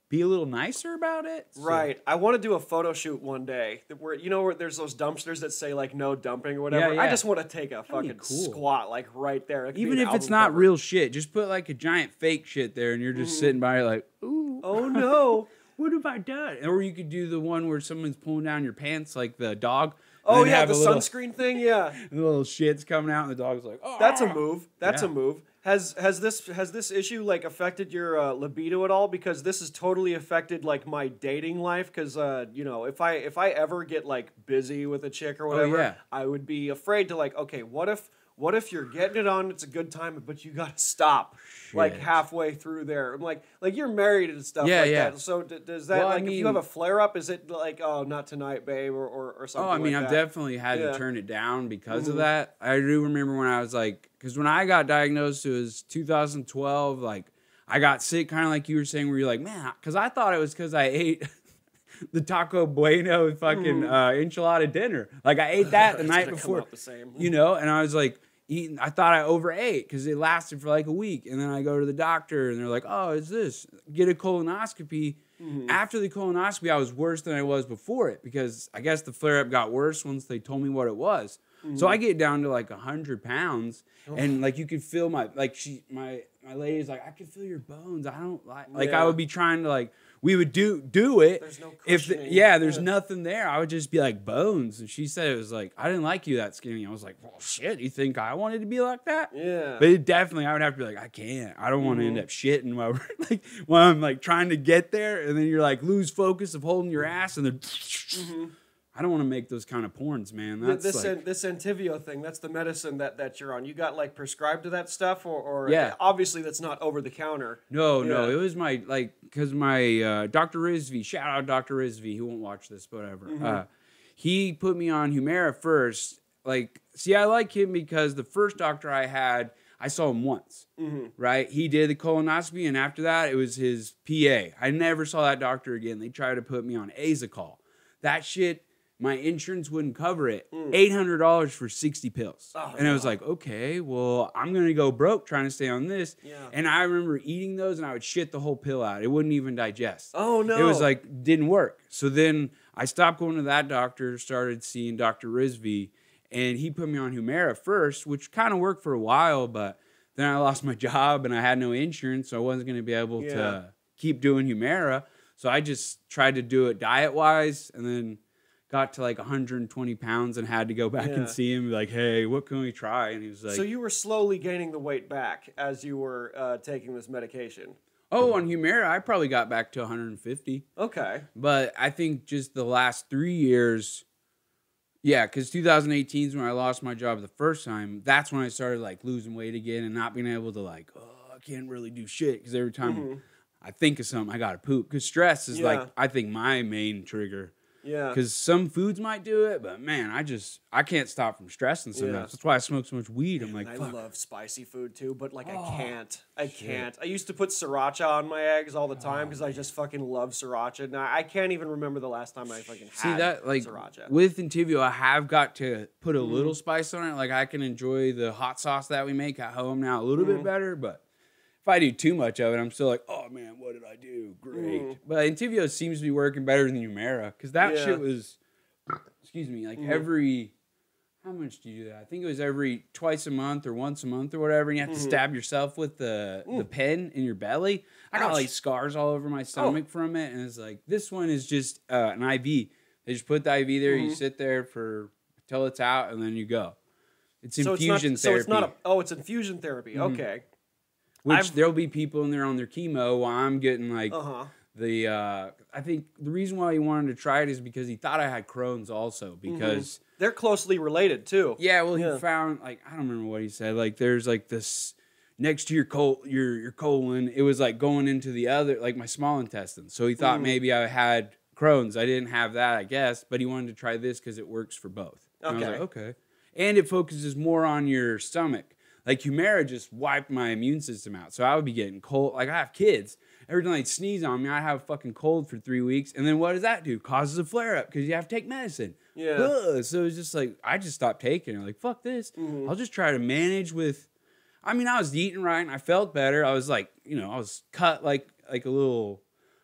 B: be a little nicer about it. So.
A: Right. I want to do a photo shoot one day where, where there's those dumpsters that say like no dumping or whatever. I just want to take a fucking squat like right there.
B: Even if it's not real shit, just put like a giant fake shit there and you're just sitting by like, ooh.
A: Oh no.
B: What have I done? Or you could do the one where someone's pulling down your pants like the dog.
A: Oh, yeah, the sunscreen thing, yeah.
B: The little shit's coming out and the dog's like, oh.
A: That's a move. That's a move. Has this issue like affected your libido at all? Because this has totally affected like my dating life. Because if I ever get like busy with a chick or whatever, I would be afraid to like, okay, what if you're getting it on? It's a good time, but you gotta stop like halfway through there. I'm like you're married and stuff that. So does that if you have a flare up, is it like, oh, not tonight, babe, or something?
B: Oh, I mean, I've definitely had to turn it down because of that. I do remember when I was like, because when I got diagnosed, it was 2012. Like, I got sick, kind of like you were saying, where you're like, man, because I thought it was because I ate. The Taco Bueno fucking enchilada dinner. Like, I ate that the night before.
A: The same.
B: And I was like, eating. I thought I overate because it lasted for like a week. And then I go to the doctor and they're like, oh, is this? Get a colonoscopy. After the colonoscopy, I was worse than I was before it because I guess the flare-up got worse once they told me what it was. So I get down to like 100 pounds and like you could feel my lady's like, I can feel your bones. I don't like I would be trying to like, we would do it.
A: There's no cushioning.
B: There's nothing there. I would just be like bones. And she said it was like, I didn't like you that skinny. I was like, well, shit, you think I wanted to be like that?
A: Yeah.
B: But it definitely, I would have to be like, I can't. I don't want to end up shitting while I'm like trying to get there. And then you're like lose focus of holding your ass and then I don't want to make those kind of porns, man. That's
A: this Entyvio thing, that's the medicine that you're on. You got like prescribed to that stuff or obviously that's not over the counter.
B: No, it was my because my Dr. Rizvi, shout out Dr. Rizvi, he won't watch this, but whatever. He put me on Humira first like, see, I like him because the first doctor I had, I saw him once, right? He did the colonoscopy, and after that, it was his PA. I never saw that doctor again. They tried to put me on Azicol. That shit, my insurance wouldn't cover it. $800 for 60 pills. Oh, and I was like, okay, well, I'm going to go broke trying to stay on this. Yeah. And I remember eating those, and I would shit the whole pill out. It wouldn't even digest.
A: Oh, no.
B: It was like, didn't work. So then I stopped going to that doctor, started seeing Dr. Rizvi, and he put me on Humira first, which kind of worked for a while, but then I lost my job and I had no insurance, so I wasn't going to be able to keep doing Humira. So I just tried to do it diet-wise, and then got to like 120 pounds and had to go back and see him, like, hey, what can we try? And he was like...
A: So you were slowly gaining the weight back as you were taking this medication?
B: Oh, on Humira, I probably got back to 150.
A: Okay.
B: But I think just the last 3 years... Yeah, because 2018 is when I lost my job the first time. That's when I started, like, losing weight again and not being able to, like, I can't really do shit. Because every time I think of something, I got to poop. Because stress is, like, I think my main trigger. Yeah. Because some foods might do it, but, man, I can't stop from stressing sometimes. That's why I smoke so much weed. I'm like,
A: I love spicy food, too, but, like, I can't. I used to put sriracha on my eggs all the time because I just fucking love sriracha. Now, I can't even remember the last time I fucking had sriracha.
B: With Entivio, I have got to put a little spice on it. Like, I can enjoy the hot sauce that we make at home now a little bit better, but if I do too much of it, I'm still like, oh, man, what did I do? Great. But Entivio seems to be working better than Humira because that shit was, excuse me, like every... How much do you do that? I think it was every twice a month or once a month or whatever, and you have to stab yourself with the pen in your belly. I got like scars all over my stomach from it, and it's like, this one is just an IV. They just put the IV there, you sit there till it's out, and then you go. It's infusion therapy.
A: So it's not it's infusion therapy. Okay.
B: Which there'll be people in there on their chemo while I'm getting like I think the reason why he wanted to try it is because he thought I had Crohn's also because...
A: They're closely related, too.
B: Yeah, well, he found, like, I don't remember what he said. Like, there's, like, this, next to your colon, it was, like, going into the other, like, my small intestine. So he thought maybe I had Crohn's. I didn't have that, I guess. But he wanted to try this because it works for both. Okay. And I was like, okay. And it focuses more on your stomach. Like, Humira just wiped my immune system out. So I would be getting cold. Like, I have kids. Every time they'd sneeze on me, I'd have a fucking cold for 3 weeks. And then what does that do? Causes a flare-up because you have to take medicine. Yeah. Ugh. So it was just like, I just stopped taking it. Like, fuck this. I'll just try to manage with... I mean, I was eating right and I felt better. I was like, I was cut like a little...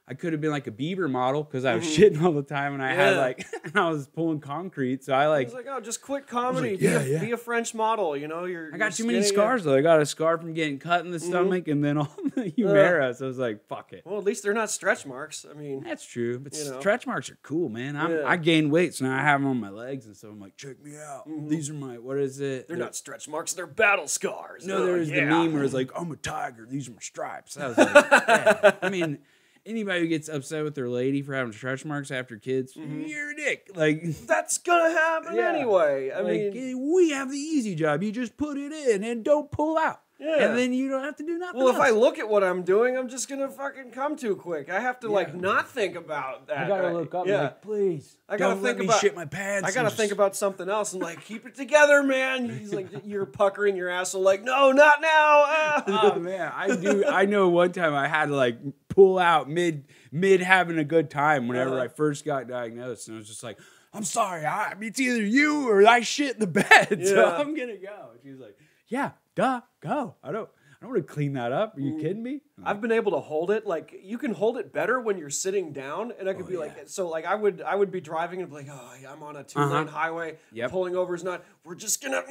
B: I could have been like a Bieber model because I was shitting all the time and I had like, and I was pulling concrete. So I was
A: like, oh, just quit comedy. Like, be a French model. I
B: got too many scars though. I got a scar from getting cut in the stomach and then on the Humira. So I was like, fuck it.
A: Well, at least they're not stretch marks. I mean,
B: that's true. But stretch marks are cool, man. I gained weight, so now I have them on my legs and so I'm like, check me out. These are my, what is it?
A: They're not stretch marks. They're battle scars.
B: No, there's the meme where it's like, I'm a tiger. These are my stripes. I was like, I mean, anybody who gets upset with their lady for having stretch marks after kids, you're a dick. Like,
A: that's gonna happen anyway. I mean,
B: we have the easy job. You just put it in and don't pull out. Yeah. And then you don't have to do nothing
A: else. If I look at what I'm doing, I'm just going to fucking come too quick. I have to, not think about that.
B: I got to look up like, please, don't let me shit my pants.
A: I got to think about something else and, like, keep it together, man. He's like, you're puckering your asshole like, no, not now. Ah.
B: Oh, man. I know one time I had to, like, pull out mid having a good time whenever I first got diagnosed. And I was just like, I'm sorry. It's either you or I shit in the bed. So I'm going to go. And she was like, yeah. Duh, go. I don't want to clean that up. Are you kidding me?
A: I've been able to hold it. Like, you can hold it better when you're sitting down. And I could be like, so like I would be driving and be like, oh, I'm on a 2-lane highway. Pulling over is not, we're just gonna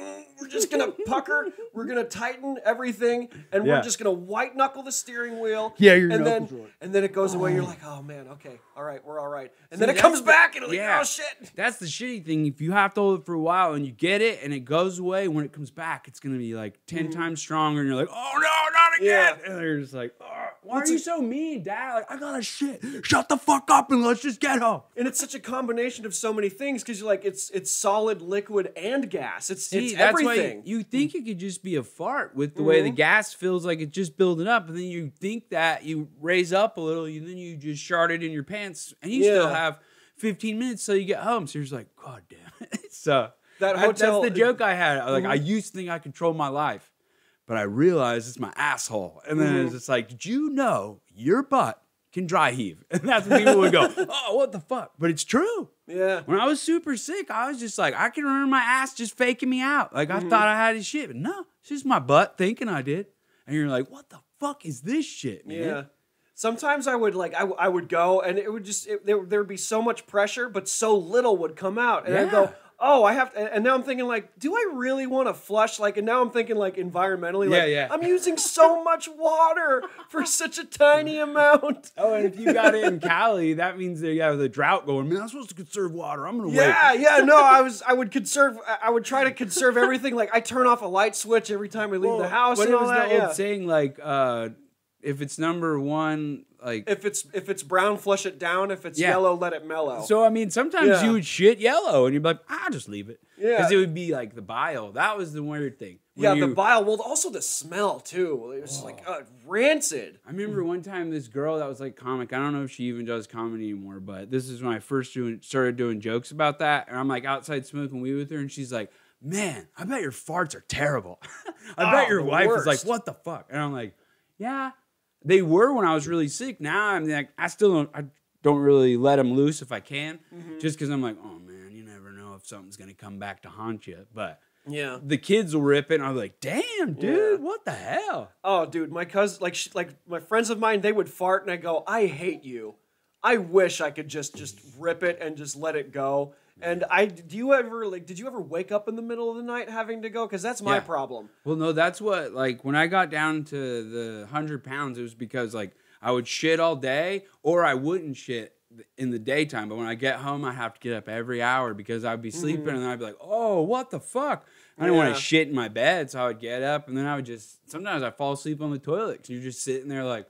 A: pucker. We're gonna tighten everything. And we're just gonna white knuckle the steering wheel.
B: Yeah,
A: and then it goes away. You're like, oh man, okay, all right, we're all right. And then it comes back and you're like, oh shit.
B: That's the shitty thing. If you have to hold it for a while and you get it and it goes away, when it comes back, it's gonna be like 10 times stronger. And you're like, oh no, not again. And you're just like, why are you so mean, Dad? Like, I gotta shit. Shut the fuck up and let's just get home.
A: And it's such a combination of so many things because you're like, it's solid, liquid, and gas. It's everything.
B: Why you think it could just be a fart with the way the gas feels like it's just building up, and then you think that you raise up a little, and then you just shart it in your pants, and you still have 15 minutes till you get home. So you're just like, God damn it. So
A: That hotel.
B: That's the joke I had. Like, I used to think I controlled my life, but I realized it's my asshole. And then it's just like, did you know your butt can dry heave? And that's when people would go, oh, what the fuck? But it's true.
A: Yeah.
B: When I was super sick, I was just like, I can remember my ass just faking me out. Like, I thought I had his shit, but no, it's just my butt thinking I did. And you're like, what the fuck is this shit, man?
A: Yeah. Sometimes I would I would go and it would just there would be so much pressure, but so little would come out, and I'd go, oh, I have to, and now I'm thinking like, do I really want to flush? Like, and now I'm thinking like environmentally, like I'm using so much water for such a tiny amount.
B: Oh, and if you got it in Cali, that means they have the drought going. Man, I'm supposed to conserve water. I'm gonna wait.
A: Yeah, no, I would try to conserve everything. Like I turn off a light switch every time I leave the house.
B: But
A: and
B: it
A: all
B: was
A: that.
B: the old saying like, if it's number one, like
A: if it's brown, flush it down. If it's yellow, let it mellow.
B: So I mean, sometimes you would shit yellow, and you'd be like, I'll just leave it.
A: Yeah,
B: because it would be like the bile. That was the weird thing.
A: The bile. Well, also the smell too. It was like rancid.
B: I remember one time this girl that was like comic. I don't know if she even does comedy anymore, but this is when I first started doing jokes about that. And I'm like outside smoking weed with her, and she's like, "Man, I bet your farts are terrible. I bet your wife is like, what the fuck?" And I'm like, "Yeah." They were when I was really sick. Now I'm like, I don't really let them loose if I can, just because I'm like, oh man, you never know if something's gonna come back to haunt you. But the kids will rip it, and I'm like, damn, dude, what the hell?
A: Oh, dude, my cousin, like my friends of mine, they would fart, and I go, I hate you. I wish I could just rip it and just let it go. And did you ever wake up in the middle of the night having to go? Because that's my problem.
B: Well, no, that's what, like, when I got down to the 100 pounds, it was because, like, I would shit all day, or I wouldn't shit in the daytime. But when I get home, I have to get up every hour because I'd be sleeping, and then I'd be like, oh, what the fuck? I didn't want to shit in my bed, so I would get up, and then I would sometimes I'd fall asleep on the toilet, because you're just sitting there like,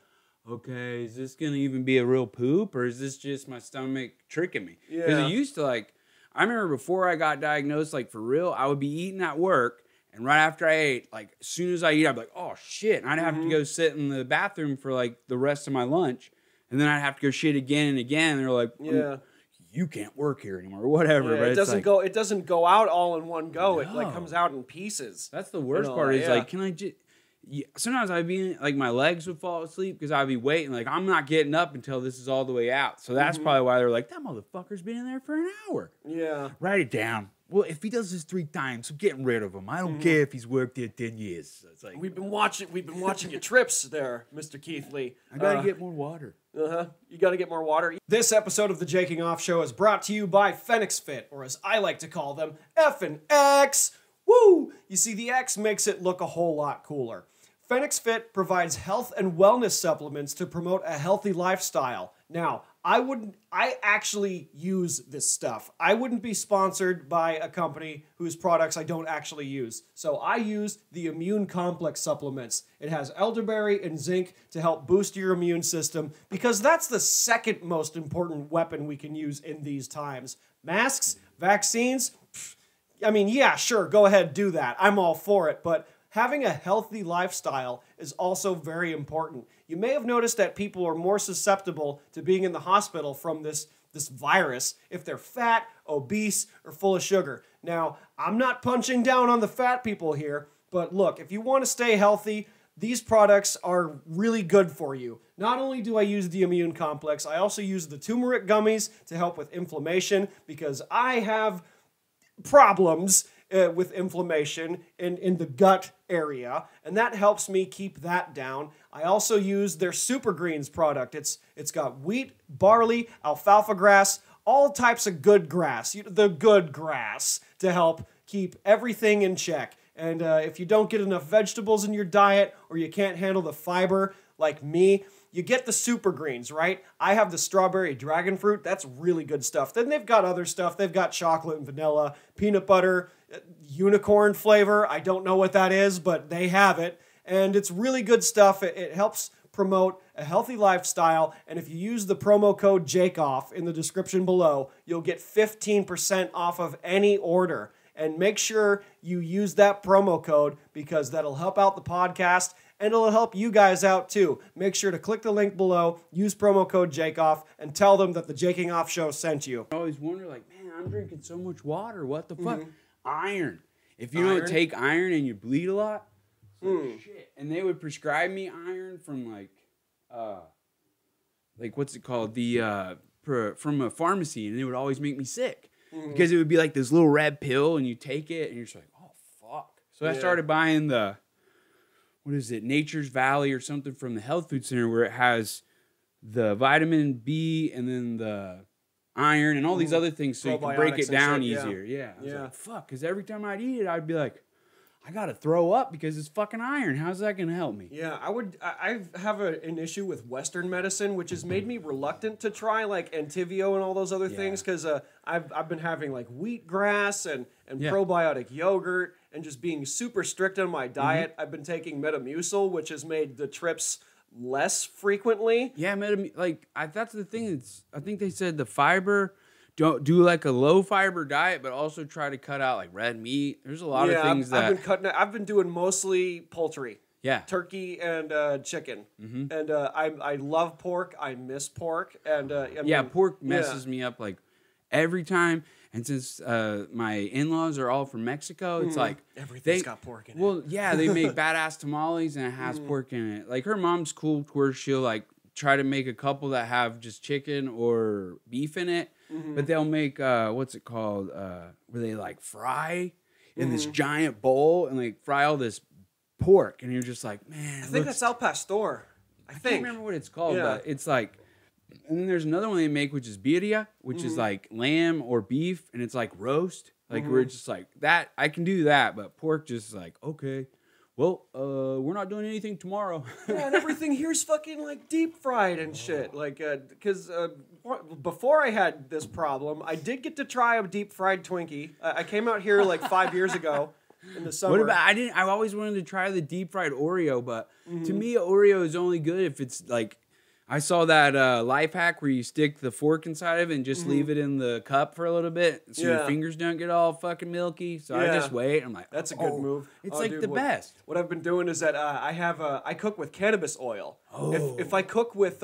B: okay, is this going to even be a real poop, or is this just my stomach tricking me? Because it used to, like, I remember before I got diagnosed, like, for real, I would be eating at work, and right after I ate, like, as soon as I eat, I'd be like, oh, shit. And I'd have to go sit in the bathroom for, like, the rest of my lunch, and then I'd have to go shit again and again, and they're like, you can't work here anymore, or whatever.
A: Yeah, but it doesn't go out all in one go. No. It, like, comes out in pieces.
B: That's the worst part is, like, can I just... sometimes I'd be like, my legs would fall asleep because I'd be waiting. Like, I'm not getting up until this is all the way out. So that's probably why they're like, that motherfucker's been in there for an hour.
A: Yeah.
B: Write it down. Well, if he does this 3 times, I'm getting rid of him. I don't care if he's worked there 10 years. So it's like,
A: we've been watching your trips there, Mr. Keithley.
B: I gotta get more water.
A: You gotta get more water. This episode of the Jaking Off Show is brought to you by Fnxfit, or as I like to call them, F&X. Woo! You see, the X makes it look a whole lot cooler. Fnxfit provides health and wellness supplements to promote a healthy lifestyle. Now, I actually use this stuff. I wouldn't be sponsored by a company whose products I don't actually use. So I use the Immune Complex supplements. It has elderberry and zinc to help boost your immune system, because that's the second most important weapon we can use in these times. Masks, vaccines, I mean, yeah, sure, go ahead, do that. I'm all for it, but having a healthy lifestyle is also very important. You may have noticed that people are more susceptible to being in the hospital from this virus if they're fat, obese, or full of sugar. Now, I'm not punching down on the fat people here, but look, if you want to stay healthy, these products are really good for you. Not only do I use the Immune Complex, I also use the turmeric gummies to help with inflammation, because I have problems with inflammation in the gut area, and that helps me keep that down. I also use their Super Greens product. It's got wheat, barley, alfalfa grass, all types of good grass, the good grass, to help keep everything in check. And if you don't get enough vegetables in your diet, or you can't handle the fiber like me, you get the Super Greens, right? I have the strawberry dragon fruit. That's really good stuff. Then they've got other stuff. They've got chocolate and vanilla, peanut butter, unicorn flavor. I don't know what that is, but they have it. And it's really good stuff. It helps promote a healthy lifestyle. And if you use the promo code JAKEOFF in the description below, you'll get 15% off of any order. And make sure you use that promo code, because that'll help out the podcast, and it'll help you guys out too. Make sure to click the link below, use promo code JAKEOFF, and tell them that the Jaking Off Show sent you.
B: I always wonder, like, man, I'm drinking so much water. What the fuck? iron. If you don't take iron and you bleed a lot, shit. And they would prescribe me iron from like what's it called? From a pharmacy, and it would always make me sick because it would be like this little red pill, and you take it, and you're just like, oh fuck. So I started buying Nature's Valley or something from the health food center, where it has the vitamin B and then the iron and all these other things, so you can break it down easier. Yeah. I was like, fuck, because every time I'd eat it, I'd be like, I gotta throw up because it's fucking iron. How's that gonna help me?
A: Yeah, I have an issue with Western medicine, which has made me reluctant to try like Entyvio and all those other things, because I've been having like wheatgrass and probiotic yogurt and just being super strict on my diet. I've been taking Metamucil, which has made the trips less frequently.
B: Yeah, that's the thing. I think they said the fiber. Don't do like a low fiber diet, but also try to cut out like red meat. There's a lot of things
A: I've been doing mostly poultry.
B: Yeah,
A: turkey and chicken, and I love pork. I miss pork, and
B: pork messes me up like every time. And since my in-laws are all from Mexico, it's like
A: everything's got pork in it.
B: Well, yeah, they make badass tamales and it has pork in it. Like her mom's cool, where she'll like try to make a couple that have just chicken or beef in it. But they'll make what's it called? Where they like fry in this giant bowl and like fry all this pork, and you're just like, man.
A: I think that's El Pastor.
B: I can't remember what it's called, but it's like. And then there's another one they make, which is birria, which is like lamb or beef, and it's like roast. Like we're just like that. I can do that, but pork just like okay. Well, we're not doing anything tomorrow.
A: Yeah, and everything here's fucking like deep fried and shit. Like, because before I had this problem, I did get to try a deep fried Twinkie. I came out here like 5 years ago in the summer.
B: What about? I always wanted to try the deep fried Oreo, but to me, Oreo is only good if it's like. I saw that life hack where you stick the fork inside of it and just leave it in the cup for a little bit so your fingers don't get all fucking milky. So I just wait. I'm like,
A: that's a good move.
B: It's the best.
A: What I've been doing is that I cook with cannabis oil. If I cook with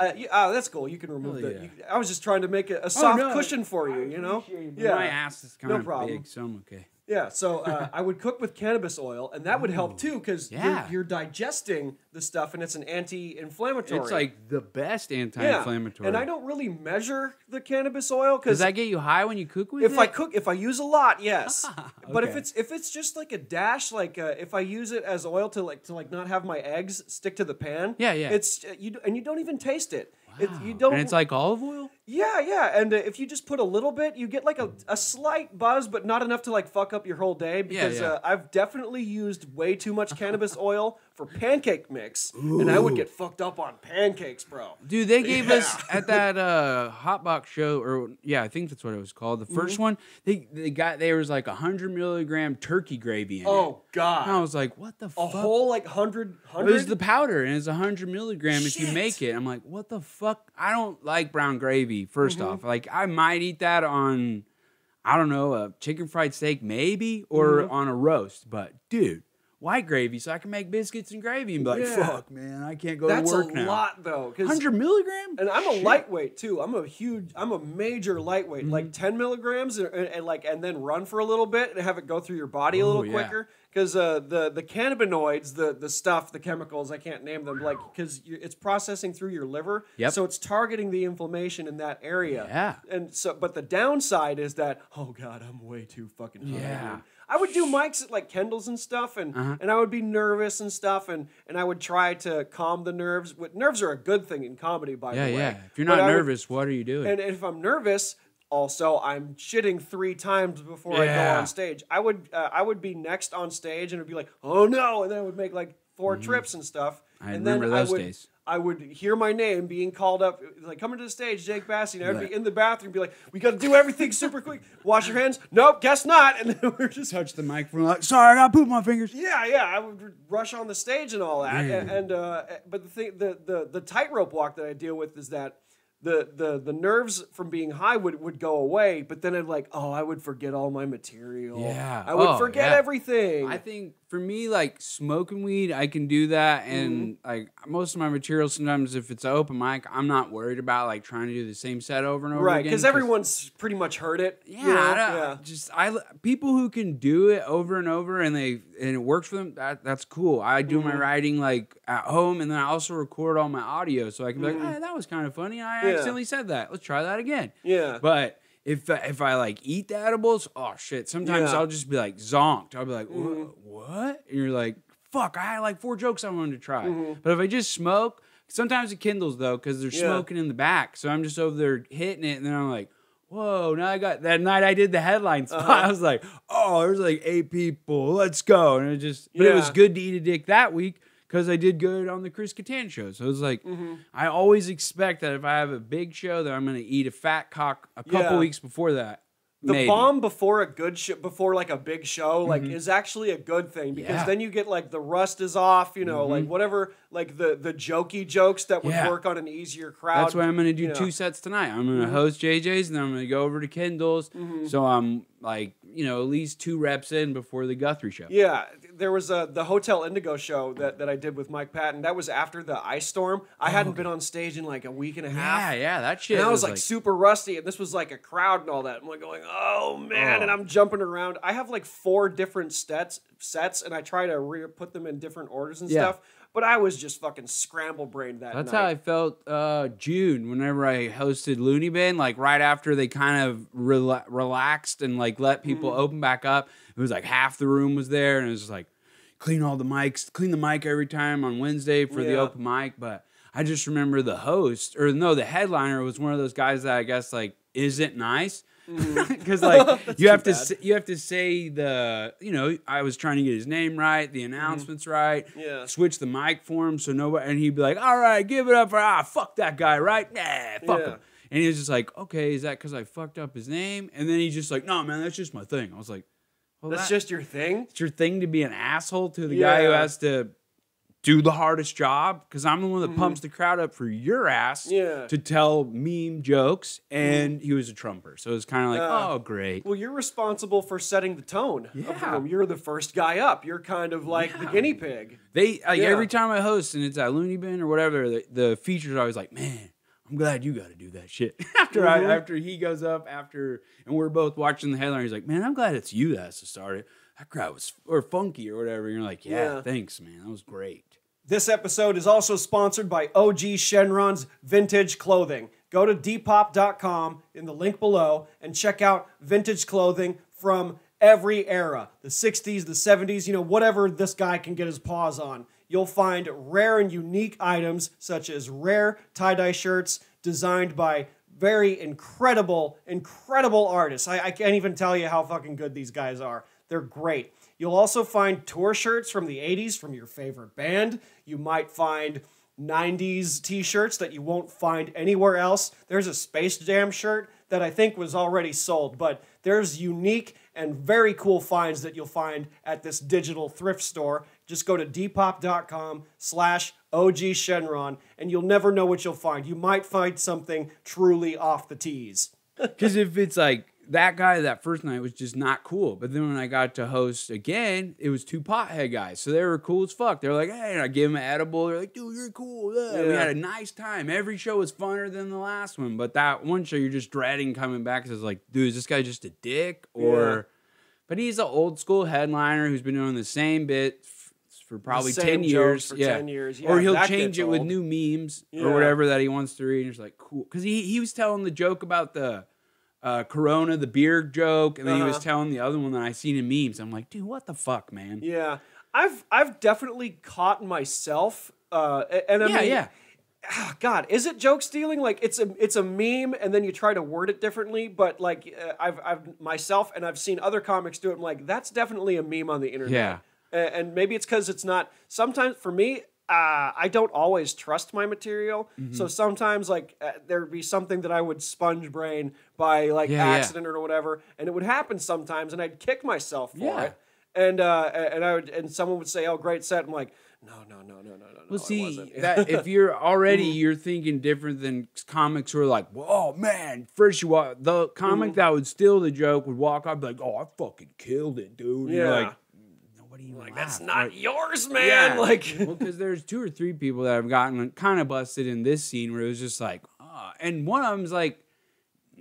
A: that's cool. You can remove I was just trying to make a soft cushion for you. You know.
B: My ass is kind of big, so I'm okay.
A: Yeah, so I would cook with cannabis oil, and that would help too, because you're digesting the stuff, and it's an anti-inflammatory.
B: It's like the best anti-inflammatory.
A: And I don't really measure the cannabis oil because
B: does that get you high when you cook with it?
A: If I use a lot, yes. Okay. But if it's just like a dash, like if I use it as oil to not have my eggs stick to the pan, it's you don't even taste it.
B: Wow. And it's like olive oil?
A: Yeah. And if you just put a little bit, you get like a slight buzz, but not enough to like fuck up your whole day. Because I've definitely used way too much cannabis oil for pancake mix. Ooh. And I would get fucked up on pancakes, bro.
B: Dude, they gave us at that hot box show, or I think that's what it was called. The first one, there was like 100 milligram turkey gravy in it.
A: Oh, God.
B: And I was like, what the fuck?
A: A whole like 100?
B: It was the powder, and it's 100 milligram if you make it. I'm like, what the fuck? I don't like brown gravy, first off. Like, I might eat that on, I don't know, a chicken fried steak maybe, or on a roast. But, dude, white gravy so I can make biscuits and gravy and be like, fuck, man, I can't go to work now.
A: That's a lot, though.
B: 100 milligram?
A: And I'm a lightweight, too. I'm a major lightweight. Like 10 milligrams and then run for a little bit and have it go through your body a little quicker. Because the cannabinoids, the stuff, the chemicals, I can't name them, like, because it's processing through your liver.
B: Yep.
A: So it's targeting the inflammation in that area.
B: Yeah.
A: And so, but the downside is that, oh, God, I'm way too fucking hungry.
B: Yeah.
A: I would do mics at like Kendall's and stuff, and I would be nervous and stuff, and I would try to calm the nerves. Nerves are a good thing in comedy, by the way.
B: Yeah. If you're not nervous, what are you doing?
A: And if I'm nervous, also I'm shitting 3 times before I go on stage. I would be next on stage and it'd be like, oh no, and then I would make like 4 trips and stuff.
B: I remember those days.
A: I would hear my name being called up, like, coming to the stage, Jake Bassey, and I would be in the bathroom, be like, we got to do everything super quick. Wash your hands. Nope, guess not. And then we're just
B: touch the microphone, like, sorry, I got to poop my fingers.
A: Yeah, I would rush on the stage and all that. But the thing, the tightrope walk that I deal with is that the nerves from being high would go away, but then I would forget all my material.
B: Yeah.
A: I would forget everything.
B: I think for me, like smoking weed, I can do that. And like most of my material, sometimes if it's an open mic, I'm not worried about like trying to do the same set over and over again.
A: Right, because everyone's pretty much heard it.
B: Yeah, people who can do it over and over and it works for them, that's cool. I do my writing like at home, and then I also record all my audio so I can be like, hey, that was kind of funny. I accidentally said that. Let's try that again.
A: Yeah.
B: But if I like eat the edibles, oh shit. Sometimes I'll just be like zonked. I'll be like, what? And you're like, fuck, I had like 4 jokes I wanted to try. But if I just smoke, sometimes it kindles though, because they're smoking in the back. So I'm just over there hitting it, and then I'm like, whoa, now I got that night I did the headline spot. I was like, oh, there's like 8 people. Let's go. And it was good to eat a dick that week because I did good on the Chris Kattan show. So it was like, I always expect that if I have a big show that I'm going to eat a fat cock a couple weeks before that.
A: The bomb before a good show, before like a big show, like is actually a good thing because then you get like the rust is off, like whatever, like the jokey jokes that would work on an easier crowd.
B: That's why I'm going to do 2 sets tonight. I'm going to host JJ's and then I'm going to go over to Kendall's. So I'm like, at least 2 reps in before the Guthrie show.
A: Yeah, there was the Hotel Indigo show that I did with Mike Patton. That was after the ice storm. I hadn't been on stage in like a week and a half.
B: Yeah, that shit.
A: And I was like super rusty, and this was like a crowd and all that. I'm like going, oh man, and I'm jumping around. I have like 4 different sets, and I try to put them in different orders and stuff. But I was just fucking scramble brained that night.
B: That's how I felt June whenever I hosted Looney Bin. Like right after they kind of relaxed and like let people open back up. It was like half the room was there, and it was just like clean the mic every time on Wednesday for the open mic. But I just remember the headliner was one of those guys that I guess like isn't nice. Because like you have to say I was trying to get his name right, the announcements right, switch the mic for him so nobody, and he'd be like, all right, give it up for fuck that guy, right? Nah, fuck him. And he was just like, okay, is that because I fucked up his name? And then he's just like, no man, that's just my thing. I was like, well,
A: that's just your thing?
B: It's your thing to be an asshole to the guy who has to do the hardest job, because I'm the one that pumps the crowd up for your ass to tell meme jokes, and he was a trumper. So it's kind of like, oh, great.
A: Well, you're responsible for setting the tone of the room. You're the first guy up. You're kind of like the guinea pig.
B: Every time I host, and it's at Looney Bin or whatever, the features are always like, man, I'm glad you got to do that shit. After he goes up, and we're both watching the headline, he's like, man, I'm glad it's you that has to start it. That crowd was funky or whatever. And you're like, yeah, thanks, man. That was great.
A: This episode is also sponsored by OG Shenrons Vintage Clothing. Go to Depop.com in the link below and check out vintage clothing from every era. The 60s, the 70s, whatever this guy can get his paws on. You'll find rare and unique items such as rare tie-dye shirts designed by very incredible artists. I can't even tell you how fucking good these guys are. They're great. You'll also find tour shirts from the 80s from your favorite band. You might find 90s t-shirts that you won't find anywhere else. There's a Space Jam shirt that I think was already sold, but there's unique and very cool finds that you'll find at this digital thrift store. Just go to Depop.com/OG Shenron, and you'll never know what you'll find. You might find something truly off the tees.
B: Because if it's like, that guy that first night was just not cool. But then when I got to host again, it was 2 pothead guys. So they were cool as fuck. They were like, hey, and I gave them an edible. They're like, dude, you're cool. Yeah. We had a nice time. Every show was funner than the last one. But that one show, you're just dreading coming back because it's like, dude, is this guy just a dick? Or, but he's an old school headliner who's been doing the same bit for probably 10 years.
A: For 10 years.
B: Or he'll change it with new memes or whatever that he wants to read. And it's like, cool. Because he was telling the joke about the Corona, the beer joke, and then he was telling the other one that I seen in memes. I'm like, dude, what the fuck, man?
A: Yeah, I've definitely caught myself, and I mean, God, is it joke stealing? Like it's a meme, and then you try to word it differently. But like I've myself, and I've seen other comics do it. I'm like, that's definitely a meme on the internet.
B: Yeah,
A: and maybe it's because it's not. Sometimes for me, I don't always trust my material, so sometimes like there'd be something that I would sponge brain by like accident or whatever, and it would happen sometimes, and I'd kick myself for it, and someone would say, "Oh, great set." I'm like, no.
B: Well, see, that if you're already, you're thinking different than comics who are like, well, oh, man, first you walk, the comic that would steal the joke would walk up and be like, oh, I fucking killed it, dude. Yeah. You're like, nobody even
A: like,
B: laughed.
A: That's not yours, man.
B: Yeah.
A: Like,
B: well, because there's 2 or 3 people that have gotten kind of busted in this scene where it was just like, and one of them's like,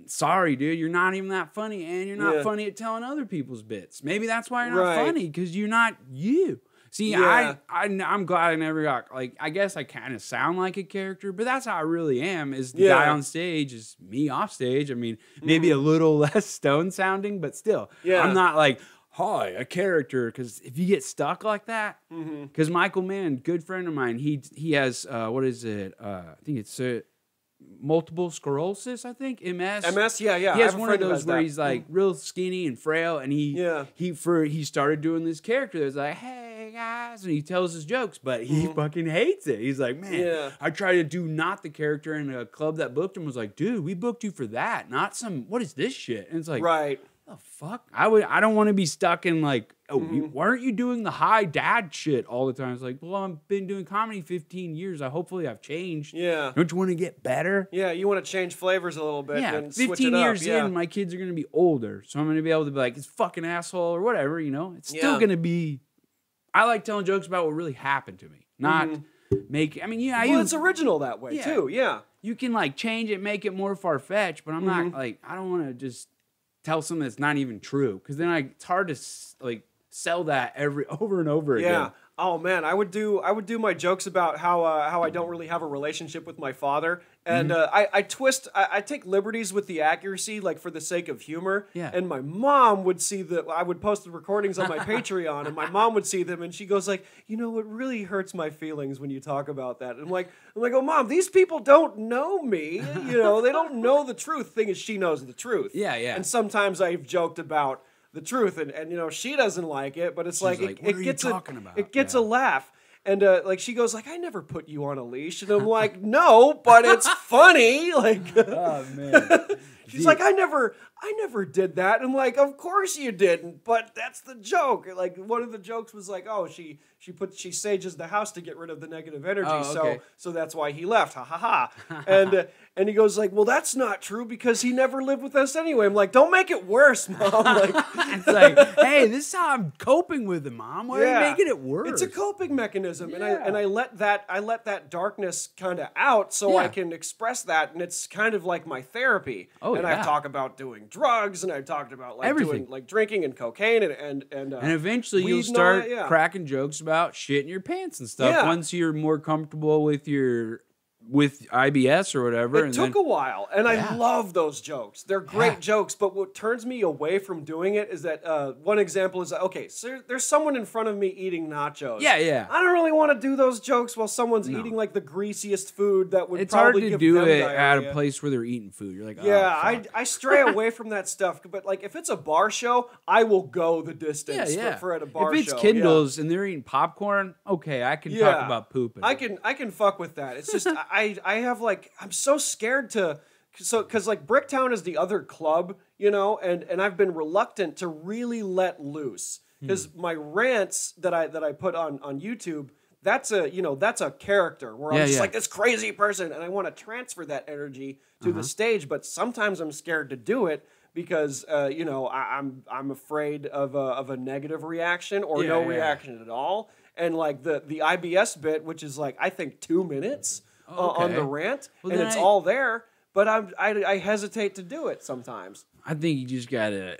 B: sorry, dude, you're not even that funny, and you're not funny at telling other people's bits. Maybe that's why you're not funny, because you're not you. See, I'm glad I never got, like, I guess I kind of sound like a character, but that's how I really am, is the guy on stage is me off stage. I mean, maybe a little less stone sounding, but still. I'm not like, hi, a character, because if you get stuck like that, because Michael Mann, good friend of mine, he has, what is it? I think it's multiple sclerosis, I think, MS.
A: MS, yeah.
B: He has one of those where he's like real skinny and frail, and he started doing this character that's like, hey guys, and he tells his jokes, but he fucking hates it. He's like, man, I try to do not the character, and a club that booked him was like, dude, we booked you for that, not some, what is this shit? And it's like, the fuck? I don't want to be stuck in like, why aren't you doing the high dad shit all the time? It's like, well, I've been doing comedy 15 years. Hopefully I've changed. Yeah. Don't you want to get better?
A: Yeah, you want to change flavors a little bit.
B: Yeah,
A: and
B: 15
A: switch it
B: years
A: up.
B: in, my kids are going to be older. So I'm going to be able to be like, it's fucking asshole or whatever, you know? It's still going to be, I like telling jokes about what really happened to me. Not make, I mean,
A: well, it's original that way too,
B: You can like change it, make it more far-fetched, but I'm not like, I don't want to just tell something that's not even true, because then it's hard to like sell that over and over again.
A: Yeah. Oh man, I would do my jokes about how I don't really have a relationship with my father, and I take liberties with the accuracy, like for the sake of humor. Yeah. And my mom would see I would post the recordings on my Patreon, and my mom would see them, and she goes like, you know, it really hurts my feelings when you talk about that. And I'm like, oh mom, these people don't know me, you know, they don't know the truth. Thing is, she knows the truth. Yeah. And sometimes I've joked about the truth, and you know, she doesn't like it, but it's like it gets a laugh, and like she goes like, I never put you on a leash, and I'm like, no, but it's funny, like, oh man. She's like, I never did that, and I'm like, of course you didn't, but that's the joke. Like, one of the jokes was like, oh, she sages the house to get rid of the negative energy, so that's why he left, ha ha ha. And he goes like, well, that's not true, because he never lived with us anyway. I'm like, don't make it worse, Mom. Like,
B: it's like, hey, this is how I'm coping with it, Mom. Why are you making it worse?
A: It's a coping mechanism, and I let that darkness kind of out, so I can express that, and it's kind of like my therapy. I talk about doing drugs, and I talked about like doing like drinking and cocaine, and
B: eventually you'll start cracking jokes about shit in your pants and stuff once you're more comfortable with IBS or whatever.
A: It took a while, and I love those jokes. They're great jokes, but what turns me away from doing it is that one example is, okay, so there's someone in front of me eating nachos. I don't really want to do those jokes while someone's eating like the greasiest food that would probably give them diarrhea.
B: It's hard to do it at a place where they're eating food. You're like,
A: I stray away from that stuff, but like if it's a bar show, I will go the distance for at a bar show.
B: If it's Kindles and they're eating popcorn, okay, I can talk about pooping.
A: I can fuck with that. It's just I have like, I'm so scared because like Bricktown is the other club, you know, and I've been reluctant to really let loose, because my rants that I put on YouTube, that's a character where I'm just like this crazy person, and I want to transfer that energy to the stage, but sometimes I'm scared to do it because you know, I'm afraid of a negative reaction or no reaction at all, and like the IBS bit, which is like I think 2 minutes. On the rant, and it's all there, but I hesitate to do it sometimes.
B: I think you just gotta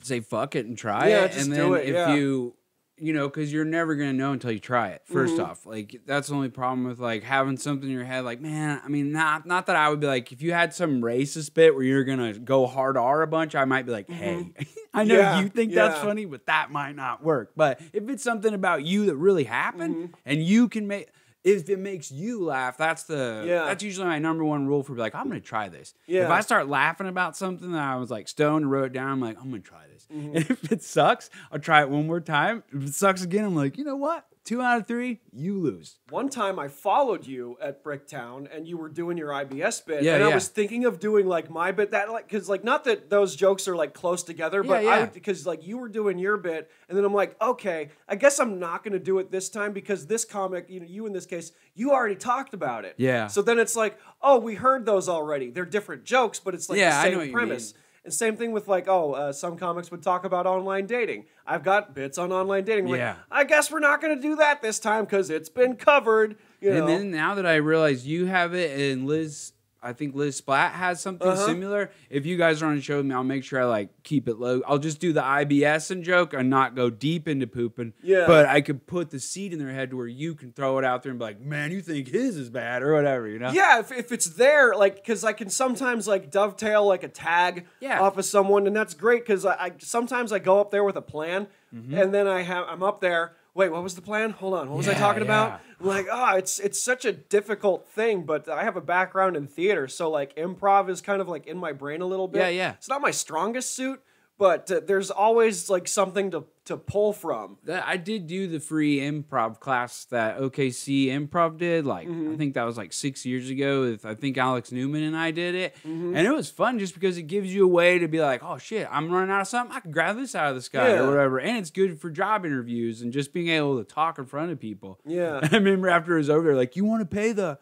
B: say fuck it and try it,
A: just
B: and
A: then do it,
B: if you know, because you're never gonna know until you try it. First off, like that's the only problem with like having something in your head. Like, man, I mean, not that I would be like, if you had some racist bit where you're gonna go hard R a bunch, I might be like, hey, I know you think that's funny, but that might not work. But if it's something about you that really happened, and you can make. If it makes you laugh, that's usually my number one rule for like, I'm going to try this. If I start laughing about something that I was like stoned and wrote it down, I'm like, I'm going to try this. And if it sucks, I'll try it one more time. If it sucks again, I'm like, you know what? 2 out of 3, you lose.
A: One time I followed you at Bricktown and you were doing your IBS bit. I was thinking of doing like my bit that like, cause like not that those jokes are like close together, but because like you were doing your bit and then I'm like, okay, I guess I'm not going to do it this time because this comic, you in this case, you already talked about it.
B: Yeah.
A: So then it's like, oh, we heard those already. They're different jokes, but it's like the same premise. And same thing with like, some comics would talk about online dating. I've got bits on online dating. Like, I guess we're not going to do that this time because it's been covered.
B: And then now that I realize you have it and Liz, I think Liz Splat has something similar. If you guys are on a show with me, I'll make sure I like keep it low. I'll just do the IBS and joke and not go deep into pooping. Yeah. But I could put the seed in their head where you can throw it out there and be like, man, you think his is bad or whatever, you know?
A: Yeah, if it's there, like, because I can sometimes like dovetail like a tag off of someone, and that's great because I sometimes I go up there with a plan, and then I'm up there. Wait, what was the plan? Hold on. What was I talking about? I'm like, it's such a difficult thing, but I have a background in theater, so like improv is kind of like in my brain a little bit. Yeah. It's not my strongest suit, but there's always like something to pull from.
B: I did do the free improv class that OKC Improv did. Like I think that was like 6 years ago. I think Alex Newman and I did it, and it was fun just because it gives you a way to be like, oh shit, I'm running out of something. I can grab this out of the sky or whatever, and it's good for job interviews and just being able to talk in front of people. Yeah, I remember after it was over, they're like, you want to pay the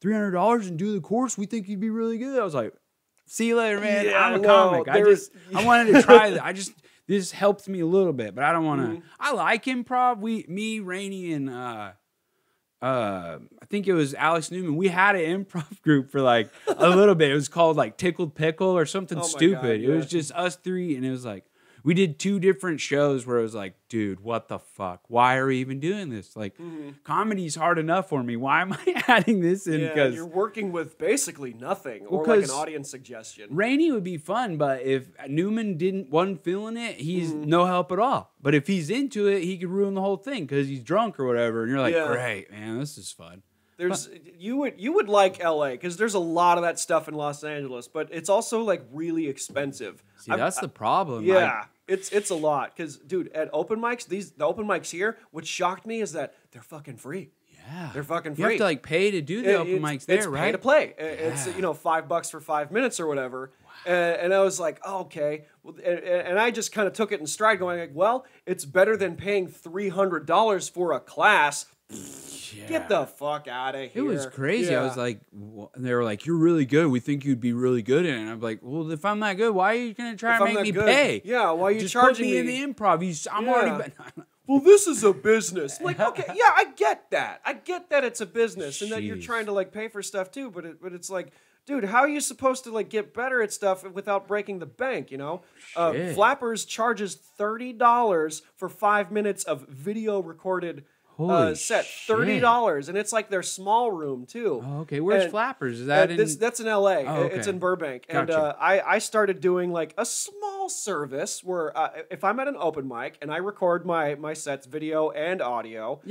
B: $300 and do the course? We think you'd be really good. I was like, see you later, man. I'm a comic. I wanted to try that. This helps me a little bit, but I don't want to. I like improv. Me, Rainey, and I think it was Alex Newman. We had an improv group for like a little bit. It was called like Tickled Pickle or something stupid. God, it was just us three, and it was like we did 2 different shows where it was like, dude, what the fuck? Why are we even doing this? Like, comedy's hard enough for me. Why am I adding this in?
A: Yeah, you're working with basically nothing or like an audience suggestion.
B: Rainey would be fun, but if Newman wasn't feeling it, he's no help at all. But if he's into it, he could ruin the whole thing because he's drunk or whatever. And you're like, great, man, this is fun.
A: You would like LA because there's a lot of that stuff in Los Angeles, but it's also like really expensive.
B: See, that's the problem.
A: Yeah. It's a lot because, dude, at open mics, the open mics here, what shocked me is that they're fucking free. Yeah, they're fucking free.
B: You have to like pay to do the open mics there, right?
A: It's pay to play. It's $5 for 5 minutes or whatever. Wow. And I was like, oh, okay. Well, and I just kind of took it in stride, going like, well, it's better than paying $300 for a class. Get the fuck out of here.
B: It was crazy. I was like, they were like, you're really good. We think you'd be really good in it. And I'm like, well, if I'm that good, why are you going to try and make me pay?
A: Yeah, why are you charging me
B: in the improv? I'm already...
A: Well, this is a business. Like, okay, yeah, I get that. I get that it's a business and that you're trying to like pay for stuff too, but it's like, dude, how are you supposed to like get better at stuff without breaking the bank, you know? Flappers charges $30 for 5 minutes of video recorded set. $30, and it's like their small room too.
B: Oh, okay. Where's Flappers? Is that
A: that's in LA. Oh, okay. It's in Burbank. Gotcha. And I started doing like a small service where if I'm at an open mic and I record my sets, video and audio,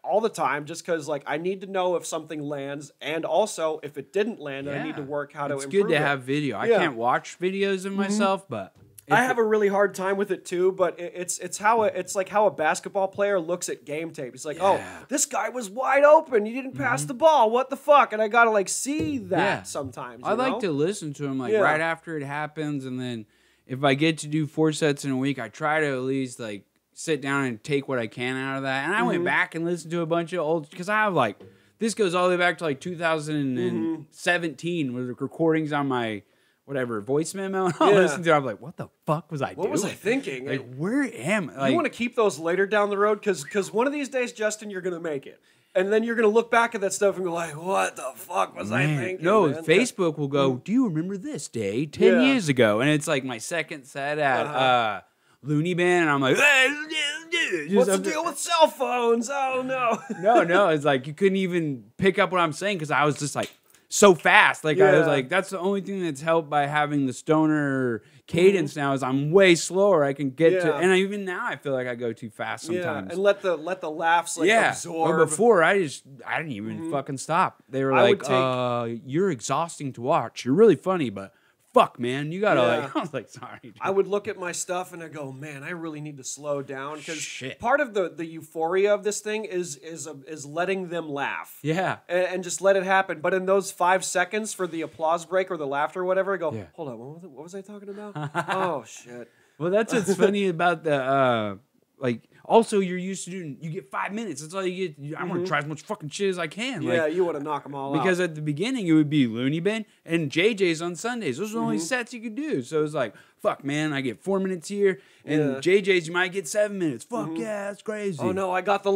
A: all the time, just because like I need to know if something lands, and also if it didn't land, I need to work how to improve it.
B: It's good to have video. I can't watch videos of myself, but
A: I have a really hard time with it too, but it's like how a basketball player looks at game tape. He's like, oh, this guy was wide open. He didn't pass the ball. What the fuck? And I gotta like see that sometimes. I
B: like to listen to him like right after it happens, and then if I get to do 4 sets in a week, I try to at least like sit down and take what I can out of that. And I went back and listened to a bunch of old, because I have like, this goes all the way back to like 2017 with recordings on my voice memo. And I'll listen to it. I'm like, what the fuck was I doing?
A: What was I thinking?
B: Like, where am I? Like,
A: you want to keep those later down the road? Because one of these days, Justin, you're going to make it. And then you're going to look back at that stuff and go like, what the fuck was I thinking?
B: No, Facebook will go, do you remember this day 10 years ago? And it's like my second set at Looney Bin, and I'm like,
A: what's the deal with cell phones? Oh, no.
B: No, it's like you couldn't even pick up what I'm saying because I was just like, so fast. Like I was like, that's the only thing that's helped by having the stoner cadence now is I'm way slower. I can get to, and even now I feel like I go too fast sometimes.
A: And let the laughs like absorb.
B: But before I didn't even fucking stop. They were like, you're exhausting to watch. You're really funny, but fuck, man, you gotta like. I was like, sorry. Dude.
A: I would look at my stuff and I go, man, I really need to slow down because part of the euphoria of this thing is letting them laugh.
B: Yeah,
A: and just let it happen. But in those 5 seconds for the applause break or the laughter or whatever, I go, hold on, what was I talking about? Oh shit.
B: Well, that's what's funny about the like. Also, you're used to doing. You get 5 minutes. That's all you get. I want to try as much fucking shit as I can.
A: Yeah, you want to knock them all
B: out. Because at the beginning it would be Looney Bin and JJ's on Sundays. Those are the only sets you could do. So it was like, fuck, man, I get 4 minutes here, and JJ's you might get 7 minutes. Fuck yeah, that's crazy.
A: Oh no, I got the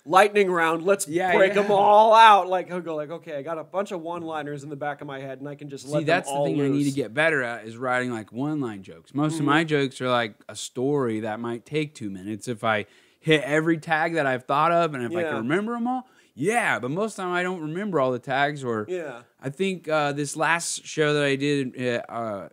A: lightning round. Let's break them all out. Like I'll go like, okay, I got a bunch of one-liners in the back of my head, and I can just let them all loose.
B: See, that's the thing I need to get better at is writing like one-line jokes. Most of my jokes are like a story that might take 2 minutes if I hit every tag that I've thought of, and if I can remember them all, but most of the time I don't remember all the tags. Or I think this last show that I did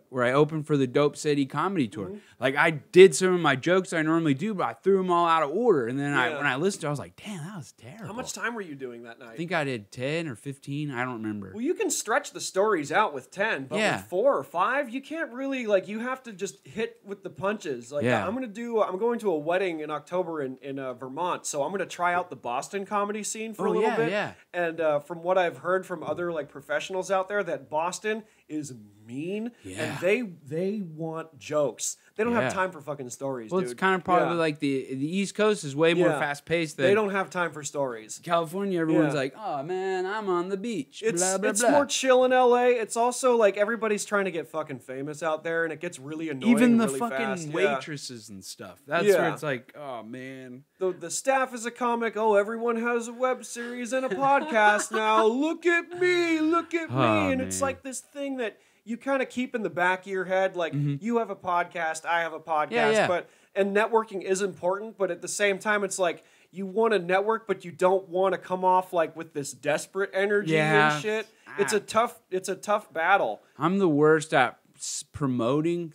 B: where I opened for the Dope City Comedy Tour, like I did some of my jokes I normally do, but I threw them all out of order. And then when I listened to it, I was like, damn, that was terrible.
A: How much time were you doing that night?
B: I think I did 10 or 15. I don't remember.
A: Well, you can stretch the stories out with 10, but with 4 or 5, you can't really, like, you have to just hit with the punches. Like, I'm going to a wedding in October in Vermont, so I'm going to try out the Boston comedy scene for a little bit. Yeah. And from what I've heard from other, like, professionals out there, that Boston is mean, and they want jokes. They don't have time for fucking stories,
B: dude. It's kind of probably like the East Coast is way more fast-paced than...
A: They don't have time for stories.
B: California, everyone's like, oh, man, I'm on the beach,
A: It's more chill in L.A. It's also like everybody's trying to get fucking famous out there, and it gets really annoying
B: even the
A: really
B: fucking
A: fast.
B: waitresses and stuff. That's where it's like, oh, man.
A: The staff is a comic. Oh, everyone has a web series and a podcast now. Look at me. And it's like this thing that you kind of keep in the back of your head, like you have a podcast, I have a podcast, and networking is important, but at the same time, it's like you want to network, but you don't want to come off like with this desperate energy and shit. It's a tough battle.
B: I'm the worst at self-promoting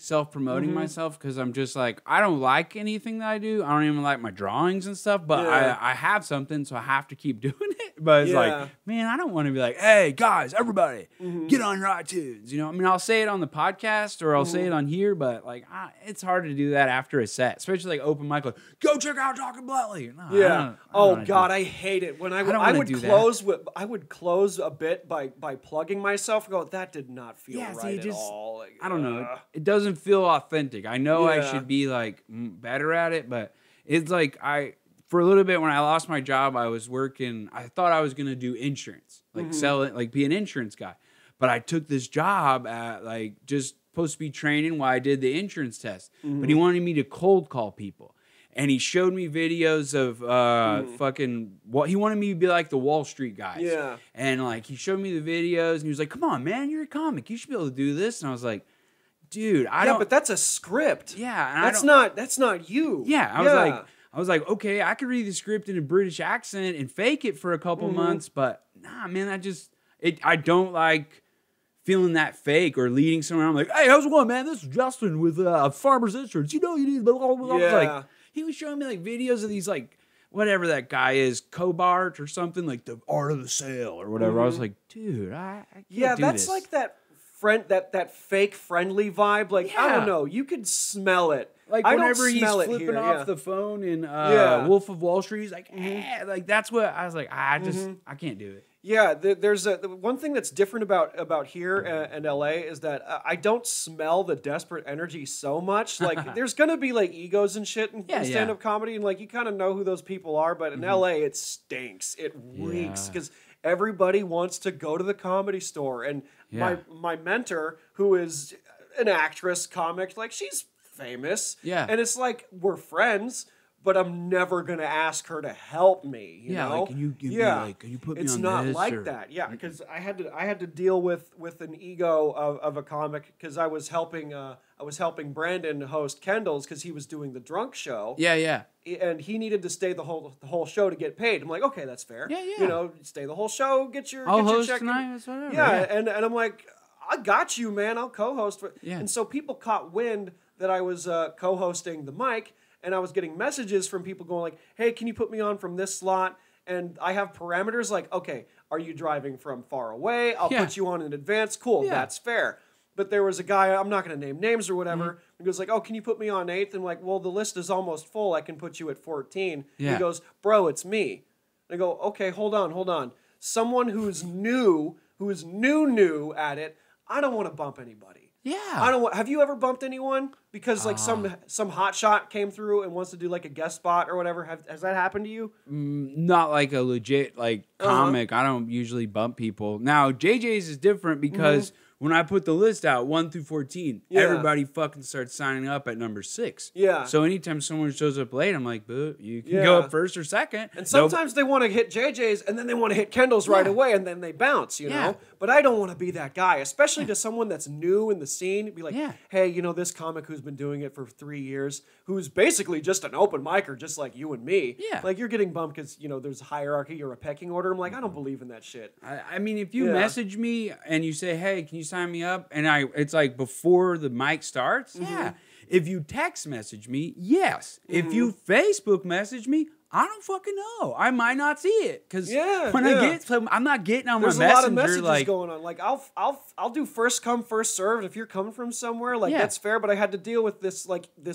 B: myself because I'm just like, I don't like anything that I do. I don't even like my drawings and stuff, but I have something, so I have to keep doing it. But it's like, man, I don't want to be like, hey, guys, everybody, get on your iTunes. You know, I mean, I'll say it on the podcast or I'll say it on here, but like, it's hard to do that after a set, especially like open mic. Like, go check out Talking Bluntly. No,
A: I hate it when I would close a bit by plugging myself and go, that did not feel right at all. Like,
B: I don't know. It doesn't feel authentic. I know I should be like better at it, but it's like for a little bit when I lost my job, I was working. I thought I was going to do insurance, like sell it, like be an insurance guy. But I took this job at like just supposed to be training while I did the insurance test. But he wanted me to cold call people. And he showed me videos of he wanted me to be like the Wall Street guys. Yeah. And like he showed me the videos and he was like, come on, man, you're a comic. You should be able to do this. And I was like, dude, I don't.
A: Yeah, but that's a script.
B: Yeah. And
A: that's not you.
B: Yeah. I was like, okay, I could read the script in a British accent and fake it for a couple months, but nah, man, I don't like feeling that fake or leading someone. I'm like, hey, how's it going, man? This is Justin with Farmers Insurance. You know you need blah, blah, blah. Yeah. I was like, he was showing me like videos of these like whatever that guy is, Cobart or something, like the art of the sale or whatever. I was like, dude, I can't do
A: that's
B: this.
A: Like that fake friendly vibe. Like I don't know, you could smell it.
B: Like whenever he's flipping off the phone in Wolf of Wall Street, he's like, like that's what I was like. I can't do it.
A: Yeah, there's one thing that's different about here in LA is that I don't smell the desperate energy so much. Like there's gonna be like egos and shit in stand-up comedy, and like you kind of know who those people are. But in LA, it stinks. It reeks because everybody wants to go to the Comedy Store. And my mentor, who is an actress, comic, like she's famous. Yeah. And it's like, we're friends, but I'm never going to ask her to help me, you know?
B: Like, can you give me, like, can you put me on this?
A: It's not like that. Yeah, because I had to deal with an ego of a comic because I was helping Brandon host Kendall's because he was doing the drunk show. Yeah, yeah. And he needed to stay the whole show to get paid. I'm like, okay, that's fair. Yeah, yeah. You know, stay the whole show, get your check. Tonight, whatever. Yeah, and I'm like, I got you, man. I'll co-host. Yeah. And so people caught wind that I was co-hosting the mic, and I was getting messages from people going like, hey, can you put me on from this slot? And I have parameters like, okay, are you driving from far away? I'll put you on in advance. Cool, that's fair. but there was a guy, I'm not going to name names or whatever, he goes like, oh, can you put me on 8th? And I'm like, well, the list is almost full. I can put you at 14. Yeah. He goes, bro, it's me. And I go, okay, hold on. Someone who's new at it, I don't want to bump anybody.
B: Yeah.
A: Have you ever bumped anyone? Because like some hotshot came through and wants to do like a guest spot or whatever. Has that happened to you?
B: Not like a legit like comic. I don't usually bump people. Now JJ's is different because when I put the list out 1 through 14, everybody fucking starts signing up at number 6.
A: Yeah.
B: So anytime someone shows up late, I'm like, boo, you can go up first or second.
A: And sometimes they want to hit JJ's and then they want to hit Kendall's right away and then they bounce, you know? But I don't want to be that guy, especially to someone that's new in the scene. Be like, hey, you know, this comic who's been doing it for 3 years, who's basically just an open micer, just like you and me.
B: Yeah.
A: Like, you're getting bumped because, you know, there's a hierarchy or a pecking order. I'm like, I don't believe in that shit.
B: I mean, if you message me and you say, hey, can you sign me up? And it's like before the mic starts. Yeah. If you text message me, yes. If you Facebook message me, I don't fucking know. I might not see it because I'm not getting on
A: There's
B: my messenger.
A: There's a lot of messages going on. Like I'll do first come first served if you're coming from somewhere. Like that's fair. But I had to deal with this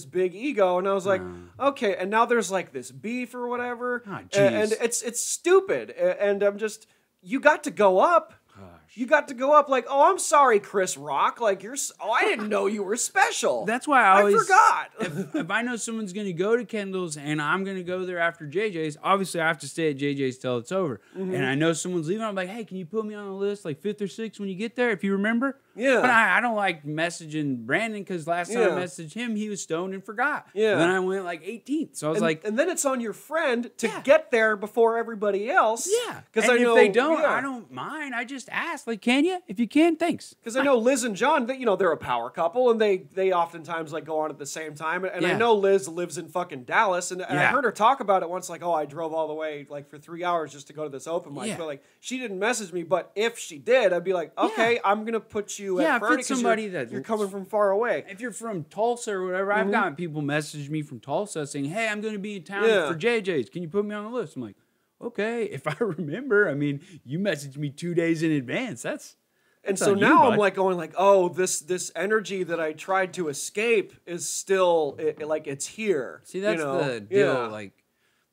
A: big ego, and I was like, okay. And now there's like this beef or whatever, and it's stupid. And I'm just, you got to go up. You got to go up like, oh, I'm sorry, Chris Rock. Like, I didn't know you were special.
B: That's why I always
A: forgot.
B: if I know someone's going to go to Kendall's and I'm going to go there after JJ's, obviously I have to stay at JJ's till it's over. And I know someone's leaving. I'm like, hey, can you put me on the list like 5th or 6th when you get there, if you remember?
A: Yeah.
B: But I don't like messaging Brandon because last time I messaged him, he was stoned and forgot. Yeah. And then I went like 18th. So I was like.
A: And then it's on your friend to get there before everybody else.
B: Yeah. Because if they don't, I don't mind. I just ask. Like, can you? If you can, thanks.
A: Because I know Liz and John, they're a power couple, and they oftentimes like go on at the same time. And I know Liz lives in fucking Dallas, and I heard her talk about it once, like, oh, I drove all the way like for 3 hours just to go to this open mic. But like, she didn't message me. But if she did, I'd be like, okay, I'm gonna put you at first because you're coming from far away.
B: If you're from Tulsa or whatever, I've gotten people message me from Tulsa saying, hey, I'm going to be in town for JJ's. Can you put me on the list? I'm like, okay, if I remember. I mean, you messaged me 2 days in advance.
A: And so now I'm like going like, oh, this energy that I tried to escape is still like it's here.
B: See, that's the deal. Like,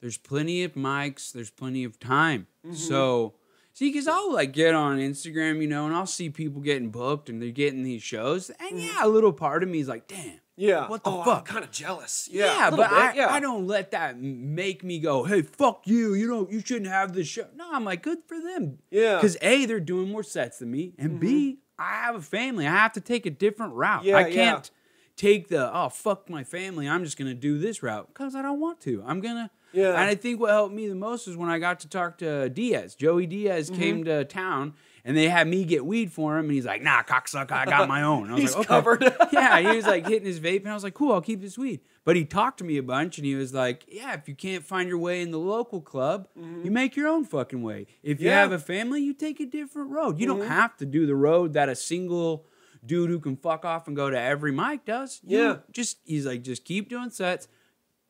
B: there's plenty of mics. There's plenty of time. So, see, because I'll like get on Instagram, and I'll see people getting booked and they're getting these shows. And a little part of me is like, damn.
A: Yeah.
B: What the fuck?
A: I'm kind of jealous.
B: Yeah, but I don't let that make me go, hey, fuck you. You shouldn't have this show. No, I'm like, good for them. Yeah. Because A, they're doing more sets than me. And B, I have a family. I have to take a different route. I can't take the, fuck my family. I'm just going to do this route because I don't want to. I'm going to. Yeah. And I think what helped me the most is when I got to talk to Diaz. Joey Diaz came to town. And they had me get weed for him, and he's like, nah, cocksucker, I got my own. And I was
A: he's
B: like, okay.
A: Covered.
B: Yeah, he was like hitting his vape, and I was like, cool, I'll keep this weed. But he talked to me a bunch, and he was like, yeah, if you can't find your way in the local club, you make your own fucking way. If you have a family, you take a different road. You don't have to do the road that a single dude who can fuck off and go to every mic does. He's like, just keep doing sets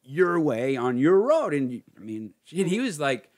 B: your way on your road. And, I mean, shit, he was like,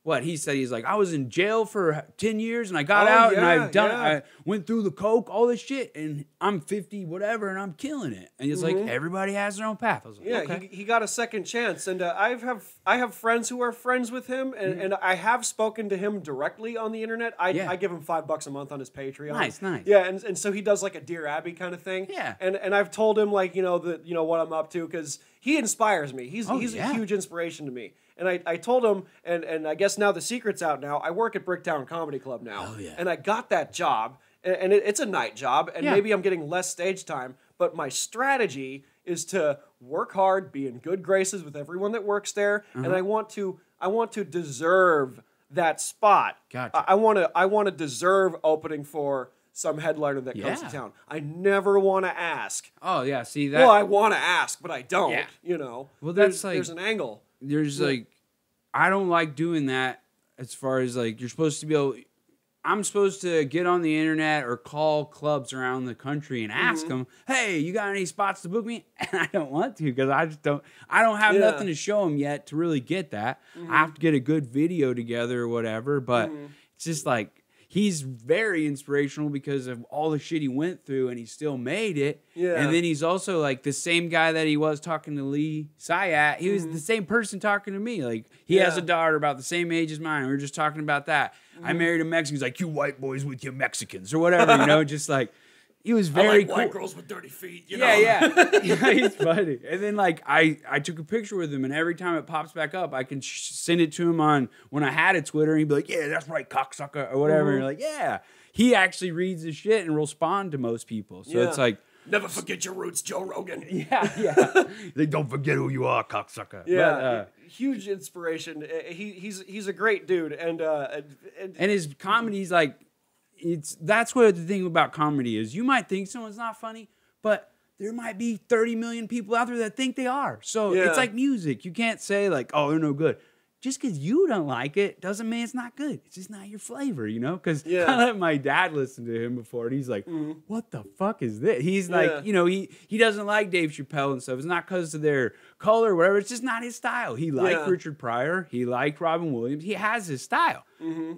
B: what he said, he's like, I was in jail for 10 years and I got out and I went through the coke, all this shit, and I'm 50, whatever, and I'm killing it. And it's like, everybody has their own path. I was like, okay.
A: He got a second chance. And I have friends who are friends with him, and I have spoken to him directly on the internet. I give him $5 a month on his Patreon.
B: Nice.
A: Yeah, and so he does like a Dear Abby kind of thing.
B: Yeah.
A: And I've told him like, what I'm up to, because he inspires me. He's a huge inspiration to me. And I told him, and I guess now the secret's out now, I work at Bricktown Comedy Club now.
B: Oh, yeah.
A: And I got that job, and it's a night job, and maybe I'm getting less stage time, but my strategy is to work hard, be in good graces with everyone that works there, and I want to deserve that spot.
B: Gotcha.
A: I want to deserve opening for some headliner that comes to town. I never want to ask.
B: Oh, yeah, see that?
A: Well, I want to ask, but I don't, Well, there's an angle.
B: There's like, I don't like doing that as far as like, you're supposed to be able, I'm supposed to get on the internet or call clubs around the country and ask them, hey, you got any spots to book me? And I don't want to because I don't have nothing to show them yet to really get that. I have to get a good video together or whatever, but it's just like, he's very inspirational because of all the shit he went through, and he still made it. Yeah. And then he's also like the same guy that he was talking to Lee Syatt. He was the same person talking to me. Like he has a daughter about the same age as mine. We were just talking about that. I married a Mexican. He's like, you white boys with your Mexicans or whatever, you know, just like. He was very cool.
A: White girls with dirty feet, you know?
B: Yeah. He's funny. And then, like, I took a picture with him, and every time it pops back up, I can send it to him on when I had a Twitter, and he'd be like, yeah, that's right, cocksucker, or whatever. And you're like, yeah. He actually reads the shit and respond to most people. So it's like...
A: Never forget your roots, Joe Rogan.
B: Yeah. They don't forget who you are, cocksucker.
A: Yeah. But, huge inspiration. He's a great dude. And
B: his comedy's like... That's what the thing about comedy is. You might think someone's not funny, but there might be 30 million people out there that think they are. So it's like music. You can't say like, oh, they're no good. Just because you don't like it doesn't mean it's not good. It's just not your flavor, you know? Because I let my dad listen to him before, and he's like, what the fuck is this? He's like, you know, he doesn't like Dave Chappelle and stuff. It's not because of their color or whatever. It's just not his style. He liked Richard Pryor. He liked Robin Williams. He has his style.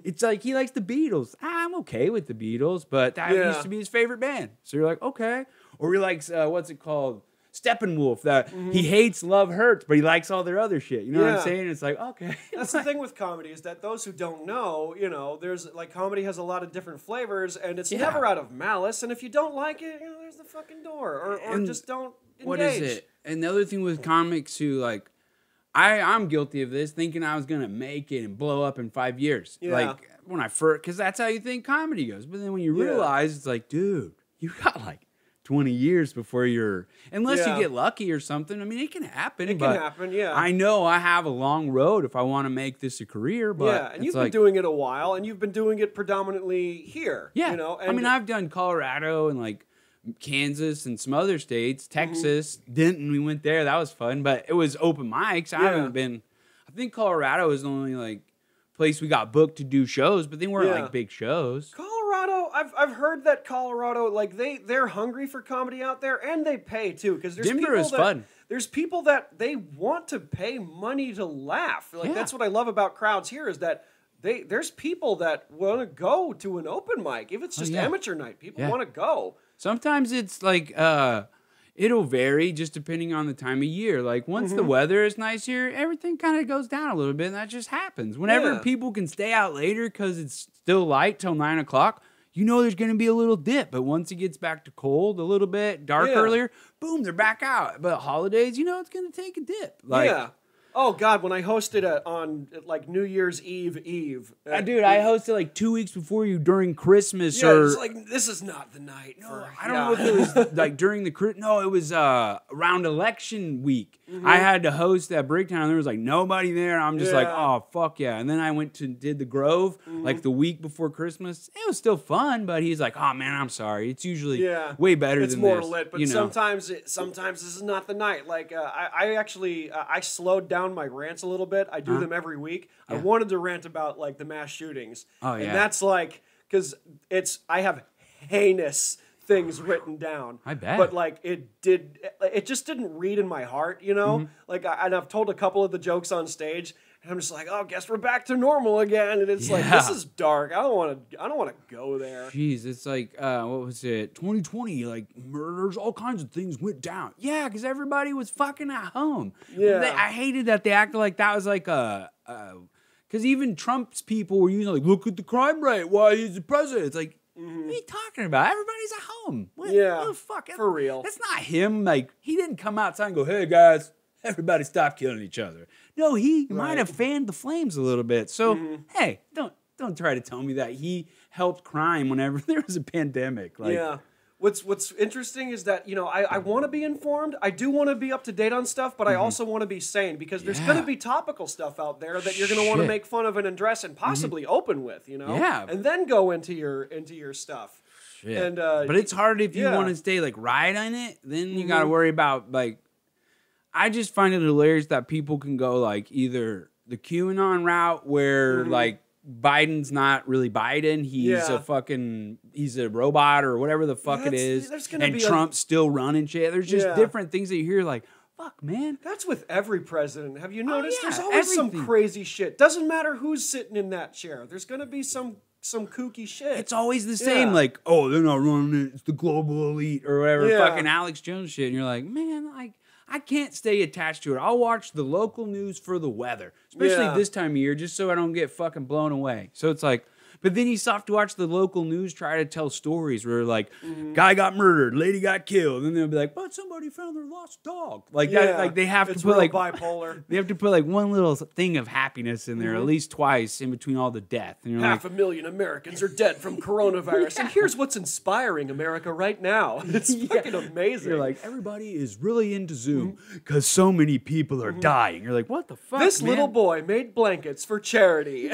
B: It's like he likes the Beatles. I'm okay with the Beatles, but that used to be his favorite band. So you're like, okay. Or he likes, what's it called? Steppenwolf, that he hates Love Hurts, but he likes all their other shit. You know what I'm saying? It's like, okay.
A: That's the thing with comedy is that those who don't know, you know, there's like comedy has a lot of different flavors, and it's never out of malice. And if you don't like it, you know, there's the fucking door, or just don't engage.
B: What is it? And the other thing with comics who like, I'm guilty of this, thinking I was gonna make it and blow up in 5 years. Like when I first, because that's how you think comedy goes. But then when you realize, it's like, dude, you got like 20 years before you're, unless you get lucky or something. I mean, it can happen.
A: It can happen,
B: I know I have a long road if I want to make this a career. But
A: and you've been doing it a while, and you've been doing it predominantly here. Yeah, you know. And
B: I mean, I've done Colorado and like Kansas and some other states, Texas, Denton. We went there. That was fun, but it was open mics. I haven't been. I think Colorado is the only like place we got booked to do shows, but they weren't like big shows.
A: Colorado, I've heard that Colorado, like they're hungry for comedy out there, and they pay too, because there's
B: Denver is fun.
A: There's people that they want to pay money to laugh. Like that's what I love about crowds here is that there's people that want to go to an open mic, if it's just amateur night. People want to go.
B: Sometimes it's like it'll vary just depending on the time of year. Like once the weather is nice here, everything kind of goes down a little bit, and that just happens. Whenever people can stay out later because it's still light till 9 o'clock, you know there's going to be a little dip. But once it gets back to cold a little bit, dark earlier, boom, they're back out. But holidays, you know, it's going to take a dip. Like,
A: oh, God, when I hosted on, like, New Year's Eve.
B: Dude, I hosted, like, 2 weeks before you during Christmas.
A: Yeah, it's like, this is not the night.
B: I don't know if it was, like, during the... No, it was around election week. I had to host that breakdown, and there was, like, nobody there. I'm just like, oh, fuck yeah. And then I went to did the Grove, like, the week before Christmas. It was still fun, but he's like, oh, man, I'm sorry. It's usually way better than this.
A: It's more lit, but sometimes this is not the night. Like, I slowed down my rants a little bit. I do them every week. I wanted to rant about like the mass shootings. And that's like, because I have heinous things written down.
B: I bet.
A: But like it just didn't read in my heart, you know? Like and I've told a couple of the jokes on stage, and I'm just like, oh, guess we're back to normal again. And it's like, this is dark. I don't want to go there.
B: Jeez, it's like, what was it? 2020, like murders, all kinds of things went down. Yeah, because everybody was fucking at home. Yeah. I hated that they acted like that was like because even Trump's people were using like, look at the crime rate. Why he's the president? It's like, what are you talking about? Everybody's at home. What the fuck?
A: For real.
B: That's not him. Like, he didn't come outside and go, hey, guys, everybody stop killing each other. No, he might have fanned the flames a little bit. So, hey, don't try to tell me that he helped crime whenever there was a pandemic. Like,
A: What's interesting is that, you know, I want to be informed. I do want to be up to date on stuff, but I also want to be sane, because there's going to be topical stuff out there that you're going to want to make fun of and address and possibly open with, you know?
B: Yeah.
A: And then go into your stuff.
B: Shit. And but it's hard if you want to stay like right on it. Then you got to worry about like. I just find it hilarious that people can go like either the QAnon route where like Biden's not really Biden. He's a robot or whatever the fuck it is. And Trump's still running shit. There's just different things that you hear like, fuck, man.
A: That's with every president. Have you noticed? There's always some crazy shit. Doesn't matter who's sitting in that chair. There's going to be some some kooky shit.
B: It's always the same. Like, oh, they're not running it. It's the global elite or whatever. Fucking Alex Jones shit. And you're like, man, like, I can't stay attached to it. I'll watch the local news for the weather, especially this time of year, just so I don't get fucking blown away. So it's like, but then you have to watch the local news try to tell stories where like, guy got murdered, lady got killed, and they'll be like, but somebody found their lost dog. Like that, like they have to put like
A: bipolar.
B: They have to put like one little thing of happiness in there at least twice in between all the death. And you're
A: 500,000 Americans are dead from coronavirus, and here's what's inspiring America right now. It's fucking amazing.
B: You're like, everybody is really into Zoom because so many people are dying. You're like, what the fuck?
A: This little boy made blankets for charity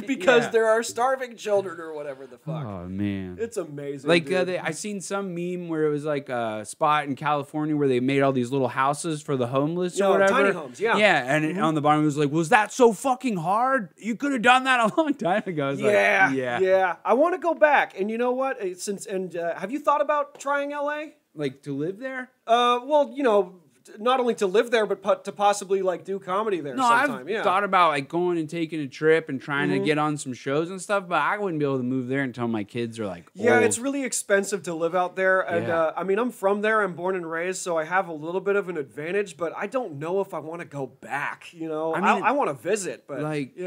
A: because there are starving children or whatever the fuck.
B: Oh man,
A: it's amazing.
B: Like I seen some meme where it was like a spot in California where they made all these little houses for the homeless or whatever.
A: Tiny homes,
B: and on the bottom it was like, was that so fucking hard? You could have done that a long time ago.
A: Yeah. I want to go back, and you know what? Have you thought about trying LA?
B: Like to live there?
A: Well, you know, not only to live there, but to possibly like do comedy there sometime.
B: I've thought about like going and taking a trip and trying to get on some shows and stuff, but I wouldn't be able to move there until my kids are like old.
A: It's really expensive to live out there. And I mean, I'm from there. I'm born and raised, so I have a little bit of an advantage, but I don't know if I want to go back. You know, I want to visit, but
B: like,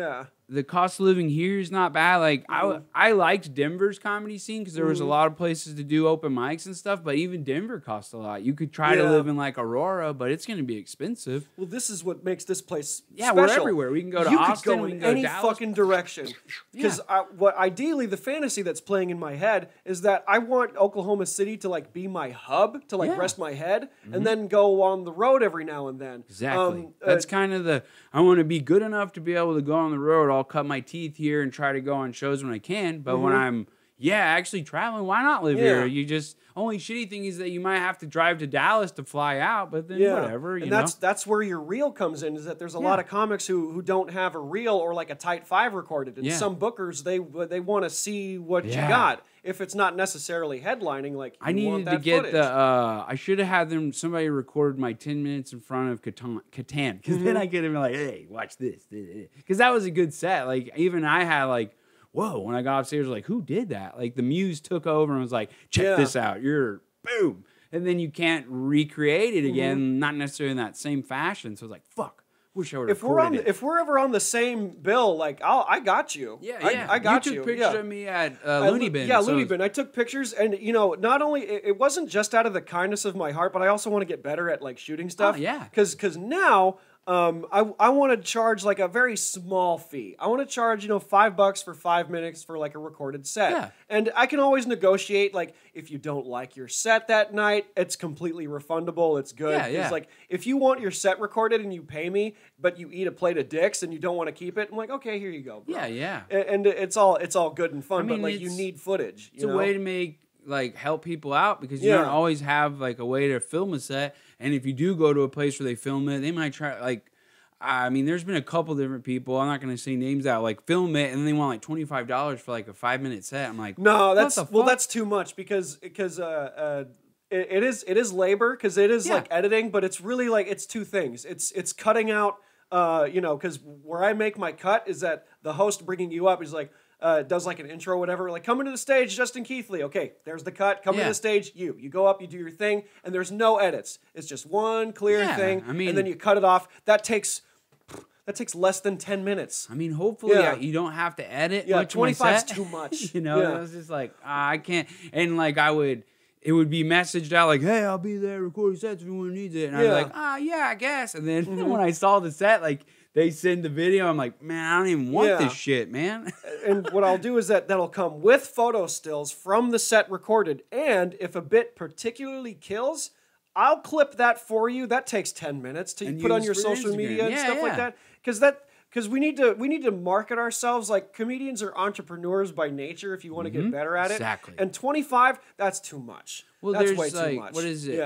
B: the cost of living here is not bad. Like I liked Denver's comedy scene because there was a lot of places to do open mics and stuff, but even Denver costs a lot. You could try to live in like Aurora, but it's going to be expensive.
A: Well, this is what makes this place
B: special. We're everywhere. We can go to Austin, we can go to Dallas.
A: Any fucking direction. Because what ideally the fantasy that's playing in my head is that I want Oklahoma City to like be my hub to like rest my head and then go on the road every now and then.
B: Exactly. That's kind of I want to be good enough to be able to go on the road. I'll cut my teeth here and try to go on shows when I can. But when I'm, actually traveling, why not live here? You just, only shitty thing is that you might have to drive to Dallas to fly out, but then whatever, you know?
A: That's where your reel comes in, is that there's a lot of comics who don't have a reel or like a tight 5 recorded. And some bookers, they want to see what you got. If it's not necessarily headlining, like
B: I needed to get footage. I should have had somebody record my 10 minutes in front of Catan, because then I could have been like, hey, watch this. Because that was a good set. Like, even I had like, whoa, when I got upstairs, like, who did that? Like, the muse took over and was like, check this out. You're boom. And then you can't recreate it again, not necessarily in that same fashion. So it's like, fuck. Wish I would have recorded it.
A: If we're ever on the same bill, like, I got you. I got you.
B: You took pictures of me at Looney Bin.
A: Yeah, Looney Bin. I took pictures, and, you know, not only, it wasn't just out of the kindness of my heart, but I also want to get better at, like, shooting stuff.
B: Oh, yeah.
A: Because now... I want to charge like a very small fee. I want to charge, you know, $5 for 5 minutes for like a recorded set.
B: Yeah.
A: And I can always negotiate, like, if you don't like your set that night, it's completely refundable. It's good. It's like, if you want your set recorded and you pay me, but you eat a plate of dicks and you don't want to keep it, I'm like, okay, here you go, bro. And it's all good and fun, but like, you need footage.
B: It's a way to make, like, help people out, because you don't always have like a way to film a set. And if you do go to a place where they film it, they might try, like, I mean, there's been a couple different people, I'm not going to say names out, like, film it, and then they want like $25 for like a 5-minute set. I'm like,
A: no, that's too much, because it is labor, because it is like editing, but it's really like, it's two things. It's cutting out, you know, because where I make my cut is that the host bringing you up is like, does like an intro or whatever, like, coming to the stage, Justin Keithley. Okay, there's the cut. Come to the stage, you go up, you do your thing, and there's no edits. It's just one clear thing, and then you cut it off. That takes less than 10 minutes.
B: I mean, hopefully you don't have to edit.
A: Yeah, 25 is too much.
B: You know, I was just like, I can't. And like, it would be messaged out like, hey, I'll be there recording sets if anyone needs it. And I'd be like, I guess. And then when I saw the set, like, they send the video, I'm like, man, I don't even want this shit, man.
A: And what I'll do is that'll come with photo stills from the set recorded. And if a bit particularly kills, I'll clip that for you. That takes 10 minutes to put on your social media and stuff like that. Because we need to market ourselves. Like, comedians are entrepreneurs by nature if you want to get better at it.
B: Exactly.
A: And 25, that's too much.
B: Well,
A: that's
B: there's
A: way
B: like,
A: too much.
B: What is it?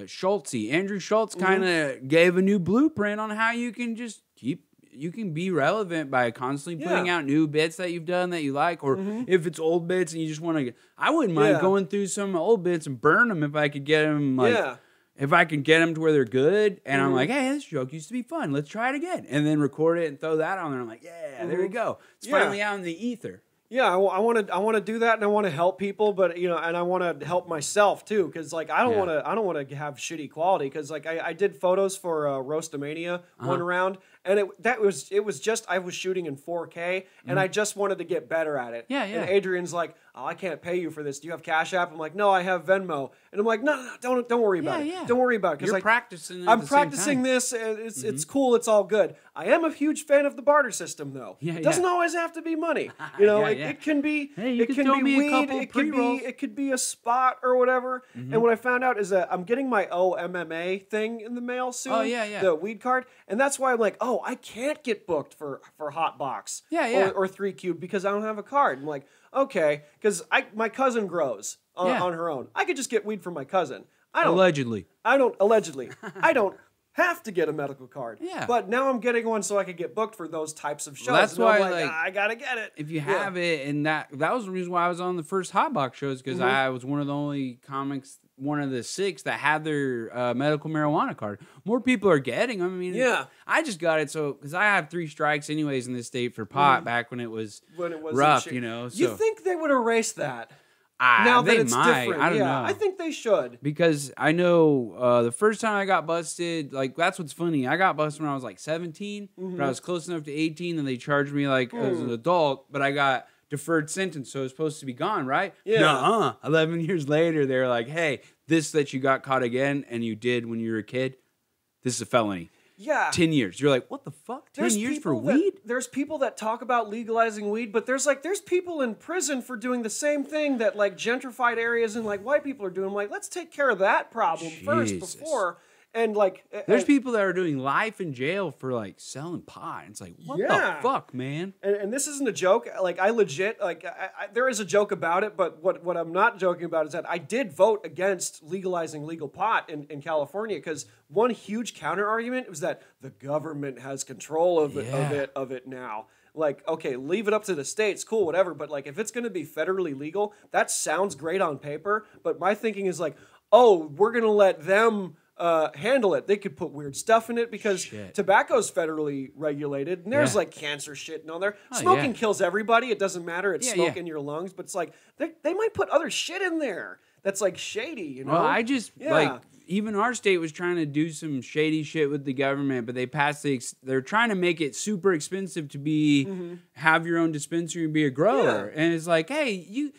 B: Schultzy. Andrew Schultz kind of gave a new blueprint on how you can just you can be relevant by constantly putting out new bits that you've done that you like, or if it's old bits and you just want to, I wouldn't mind going through some old bits and burn them if I could get them, like, if I can get them to where they're good, and I'm like, hey, this joke used to be fun, let's try it again, and then record it and throw that on there. I'm like, there we go. It's finally out in the ether.
A: Yeah, I want to do that, and I want to help people, but and I want to help myself too, because like I don't want to have shitty quality, because like I did photos for Roastamania one round, and it was just I was shooting in 4K, and I just wanted to get better at it.
B: Yeah.
A: And Adrian's like, oh, I can't pay you for this. Do you have Cash App? I'm like, no, I have Venmo, and I'm like, no, don't worry about it. Don't worry about it, because
B: you're practicing.
A: I'm practicing this, and it's cool. It's all good. I am a huge fan of the barter system, though. It doesn't always have to be money. It can be.
B: Hey,
A: it can be weed. It could be a spot or whatever. And what I found out is that I'm getting my OMMA thing in the mail soon.
B: Oh yeah.
A: The weed card, and that's why I'm like, oh, I can't get booked for Hotbox. Or 3Cube because I don't have a card. I'm like, okay, because my cousin grows on her own. I could just get weed from my cousin.
B: Allegedly.
A: I don't have to get a medical card. Yeah. But now I'm getting one so I could get booked for those types of shows.
B: Well, that's why, like,
A: I gotta get it.
B: If you have it, and that was the reason why I was on the first Hotbox shows, because I was one of the only comics, one of the 6 that had their medical marijuana card. More people are getting them. I mean, I just got it because I have 3 strikes anyways in this state for pot back when it was rough, So.
A: You think they would erase that? Now that it's different.
B: I don't know.
A: I think they should.
B: Because I know the first time I got busted, like, that's what's funny. I got busted when I was like 17, but I was close enough to 18, and they charged me like as an adult, but I got deferred sentence, so it was supposed to be gone, right?
A: Yeah.
B: Nuh-uh. 11 years later, they're like, hey, this that you got caught again and you did when you were a kid, this is a felony.
A: Yeah.
B: 10 years. You're like, what the fuck? 10 years for weed?
A: There's people that talk about legalizing weed, but there's people in prison for doing the same thing that like gentrified areas and like white people are doing. Like, let's take care of that problem first before. And like,
B: there's people that are doing life in jail for like selling pot. It's like, what the fuck, man?
A: And this isn't a joke. Like, I legit, like, there is a joke about it, but what I'm not joking about is that I did vote against legalizing legal pot in California, because one huge counter argument was that the government has control of it now. Like, okay, leave it up to the states, cool, whatever. But like, if it's going to be federally legal, that sounds great on paper. But my thinking is like, oh, we're going to let them handle it. They could put weird stuff in it because tobacco's federally regulated, and there's like cancer shit and all there. Smoking kills everybody. It doesn't matter. It's smoke in your lungs, but it's like they might put other shit in there that's like shady.
B: Well, I just like, even our state was trying to do some shady shit with the government, but they passed they're trying to make it super expensive to be have your own dispensary and be a grower, and it's like, hey,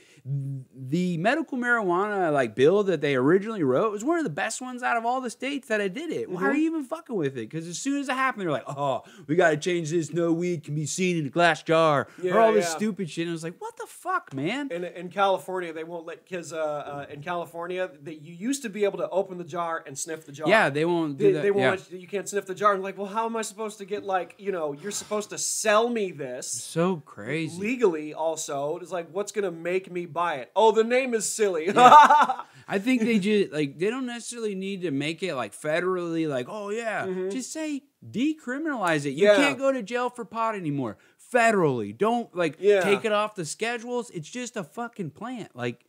B: the medical marijuana like bill that they originally wrote was one of the best ones out of all the states that did it. Why are you even fucking with it? Because as soon as it happened, they're like, oh, we got to change this. No weed can be seen in a glass jar, or all this stupid shit. And I was like, what the fuck, man?
A: In California, they won't let kids. In California, you used to be able to open the jar and sniff the jar.
B: Yeah, they won't do that.
A: They won't let you can't sniff the jar. And like, well, how am I supposed to get like, you're supposed to sell me this?
B: So crazy.
A: Legally, also, it's like, what's gonna make me buy it? Oh, the name is silly.
B: I think they just like, they don't necessarily need to make it like federally, like, oh yeah, just say decriminalize it. You can't go to jail for pot anymore. Federally, don't like take it off the schedules. It's just a fucking plant. Like,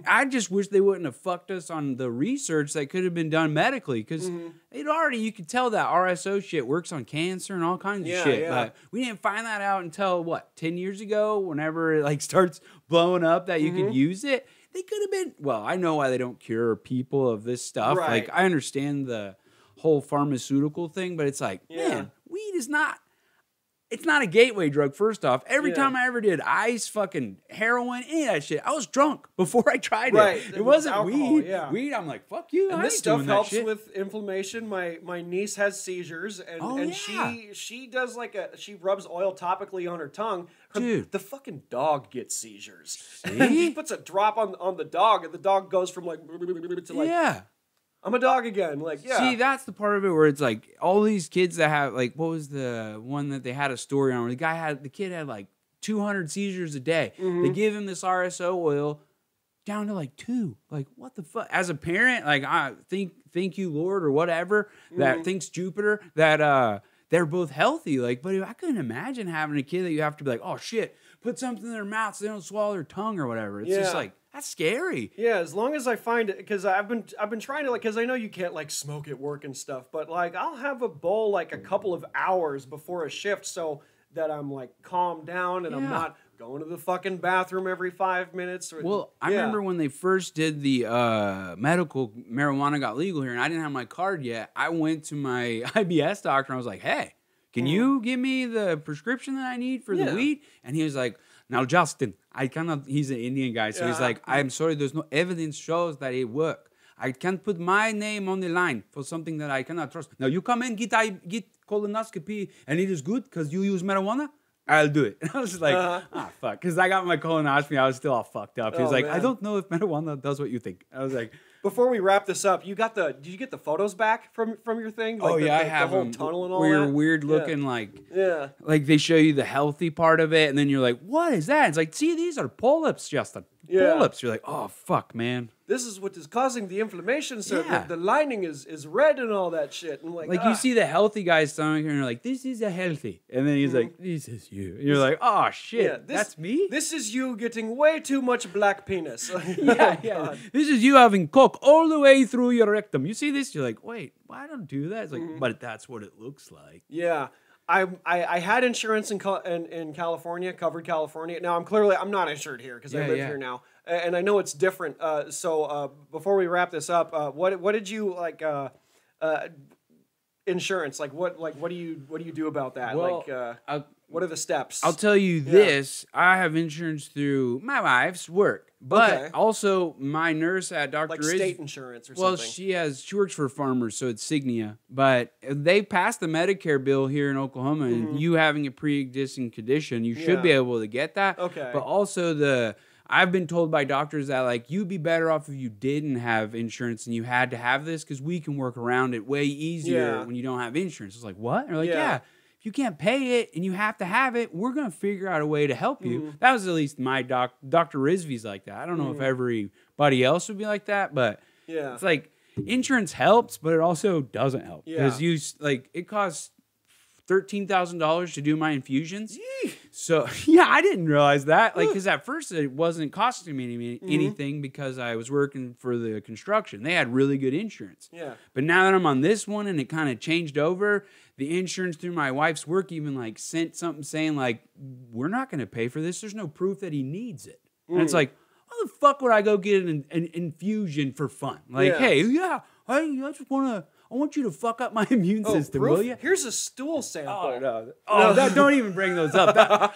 B: I just wish they wouldn't have fucked us on the research that could have been done medically, because you could tell that RSO shit works on cancer and all kinds of shit. But we didn't find that out until 10 years ago, whenever it like starts blowing up that you could use it. They could have been, well, I know why they don't cure people of this stuff.
A: Right.
B: Like, I understand the whole pharmaceutical thing, but it's like, man, weed is not, it's not a gateway drug, first off. Every time I ever did ice, fucking heroin, any of that shit, I was drunk before I tried it. It wasn't alcohol, weed. Weed, I'm like, fuck you.
A: And this stuff helps with inflammation. My niece has seizures, and she does she rubs oil topically on her tongue.
B: Dude,
A: the fucking dog gets seizures. And he puts a drop on the dog, and the dog goes from like to like I'm a dog again. Like,
B: See, that's the part of it where it's like all these kids that have like, what was the one that they had a story on where the kid had like 200 seizures a day. They give him this RSO oil down to like 2. Like, what the fuck? As a parent, like, I thank you, Lord, or whatever, that thanks Jupiter, that they're both healthy. Like, but I couldn't imagine having a kid that you have to be like, oh shit, put something in their mouth so they don't swallow their tongue or whatever. It's just like, that's scary.
A: Yeah, as long as I find it, because I've been trying to, like, because I know you can't like smoke at work and stuff, but like I'll have a bowl like a couple of hours before a shift so that I'm like calmed down and I'm not going to the fucking bathroom every 5 minutes.
B: I remember when they first did the medical marijuana got legal here, and I didn't have my card yet. I went to my IBS doctor, and I was like, hey, can you give me the prescription that I need for the weed? And he was like, now, Justin, he's an Indian guy, so he's like, I'm sorry, there's no evidence shows that it works. I can't put my name on the line for something that I cannot trust. Now, you come in, get colonoscopy, and it is good because you use marijuana, I'll do it. And I was like, fuck. Because I got my colonoscopy, I was still all fucked up. He was like, man. I don't know if marijuana does what you think. I was like...
A: Before we wrap this up, did you get the photos back from your thing? Like
B: I have
A: the whole tunnel and all
B: where
A: that?
B: you're weird looking, like they show you the healthy part of it, and then you're like, what is that? It's like, see, these are polyps, Justin. Polyps. You're like, oh, fuck, man.
A: This is what is causing the inflammation, sir. Yeah. The lining is red and all that shit. And like
B: you see the healthy guy's stomach here, and you're like, this is a healthy. And then he's like, this is you. And you're like, oh, shit, that's me?
A: This is you getting way too much black penis.
B: Yeah. This is you having coke all the way through your rectum. You see this? You're like, wait, why don't do that? It's like, but that's what it looks like.
A: Yeah. I had insurance in California, covered California. Now I'm not insured here because I live here now, and I know it's different. So before we wrap this up, what did you like? Insurance, like what do you do about that?
B: Well,
A: what are the steps?
B: I'll tell you this: I have insurance through my wife's work, but also my nurse at Dr.
A: Like state insurance or
B: something.
A: Well,
B: she works for farmers, so it's Cigna. But they passed the Medicare bill here in Oklahoma, and you having a pre-existing condition, you should be able to get that.
A: Okay.
B: But also I've been told by doctors that like you'd be better off if you didn't have insurance and you had to have this because we can work around it way easier when you don't have insurance. It's like, what? They're like, if you can't pay it and you have to have it, we're going to figure out a way to help you. That was at least my Dr. Rizvi's like that. I don't know if everybody else would be like that, but it's like insurance helps, but it also doesn't help because it costs $13,000 to do my infusions. So I didn't realize that. Like, because at first it wasn't costing me anything because I was working for the construction. They had really good insurance.
A: Yeah.
B: But now that I'm on this one and it kind of changed over, the insurance through my wife's work even like sent something saying like, we're not going to pay for this. There's no proof that he needs it. And it's like, why the fuck would I go get an infusion for fun? Like, hey, I just I want you to fuck up my immune system, will you?
A: Here's a stool sample.
B: Oh, no. Don't even bring those up.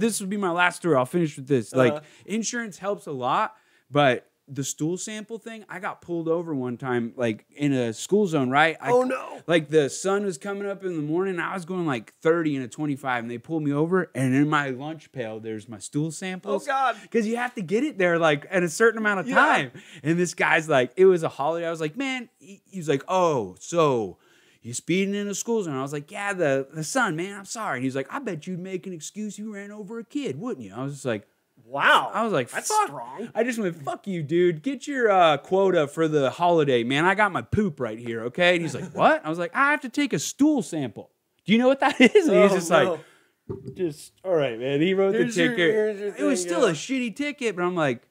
B: This would be my last story. I'll finish with this. Like, insurance helps a lot, but the stool sample thing, I got pulled over one time, like, in a school zone, right?
A: No.
B: Like, the sun was coming up in the morning, I was going like 30 and a 25, and they pulled me over, and in my lunch pail, there's my stool samples.
A: Oh, God.
B: Because you have to get it there, like, at a certain amount of time. And this guy's like, it was a holiday. I was like, man, he was like, oh, so you speeding in a school zone? I was like, yeah, the sun, man, I'm sorry. And he's like, I bet you'd make an excuse you ran over a kid, wouldn't you? I was just like,
A: wow.
B: I was like,
A: that's
B: fuck.
A: Strong.
B: I just went, fuck you, dude. Get your quota for the holiday, man. I got my poop right here, okay? And he's like, what? I was like, I have to take a stool sample. Do you know what that is? And he's just like, all right, man. He wrote the ticket. It was still a shitty ticket, but I'm like,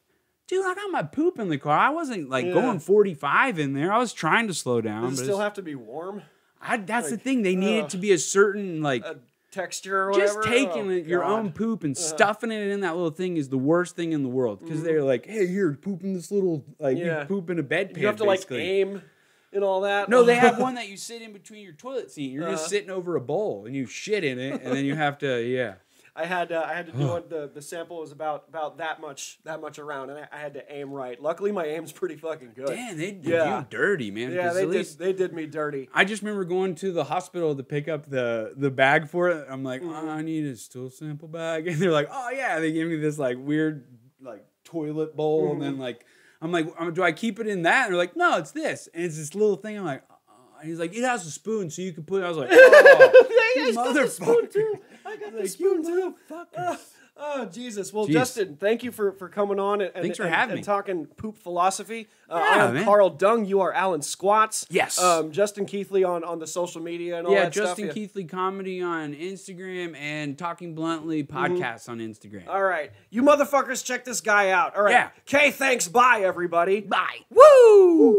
B: dude, I got my poop in the car. I wasn't like going 45 in there. I was trying to slow down.
A: Does it still have to be warm?
B: That's the thing. They need it to be a certain like...
A: texture or whatever.
B: Just taking your own poop and stuffing it in that little thing is the worst thing in the world because they're like, hey, you're pooping this little, like, you poop in a bedpan. You
A: have to, like, aim and all that.
B: No, they have one that you sit in between your toilet seat. You're just sitting over a bowl and you shit in it and then you have to,
A: I had to do it. The sample was about that much around, and I had to aim right. Luckily, my aim's pretty fucking good.
B: Damn, they did you dirty, man.
A: Yeah, they did me dirty.
B: I just remember going to the hospital to pick up the bag for it. I'm like, I need a stool sample bag, and they're like, oh yeah. They gave me this like weird like toilet bowl, and then like I'm like, do I keep it in that? And they're like, no, it's this, and it's this little thing. I'm like. And he's like, it has a spoon, so you can put it. I was like, oh,
A: motherfucker. I got the spoon, too. Oh, Jesus. Well, Justin, thank you for coming on
B: Thanks for having me.
A: And talking poop philosophy. I am Carl Dung. You are Alan Squats.
B: Yes.
A: Justin Keithley on the social media and all that stuff.
B: Justin Keithley Comedy on Instagram and Talking Bluntly podcasts on Instagram.
A: All right. You motherfuckers, check this guy out. All right.
B: Yeah.
A: Okay, thanks. Bye, everybody.
B: Bye.
A: Woo!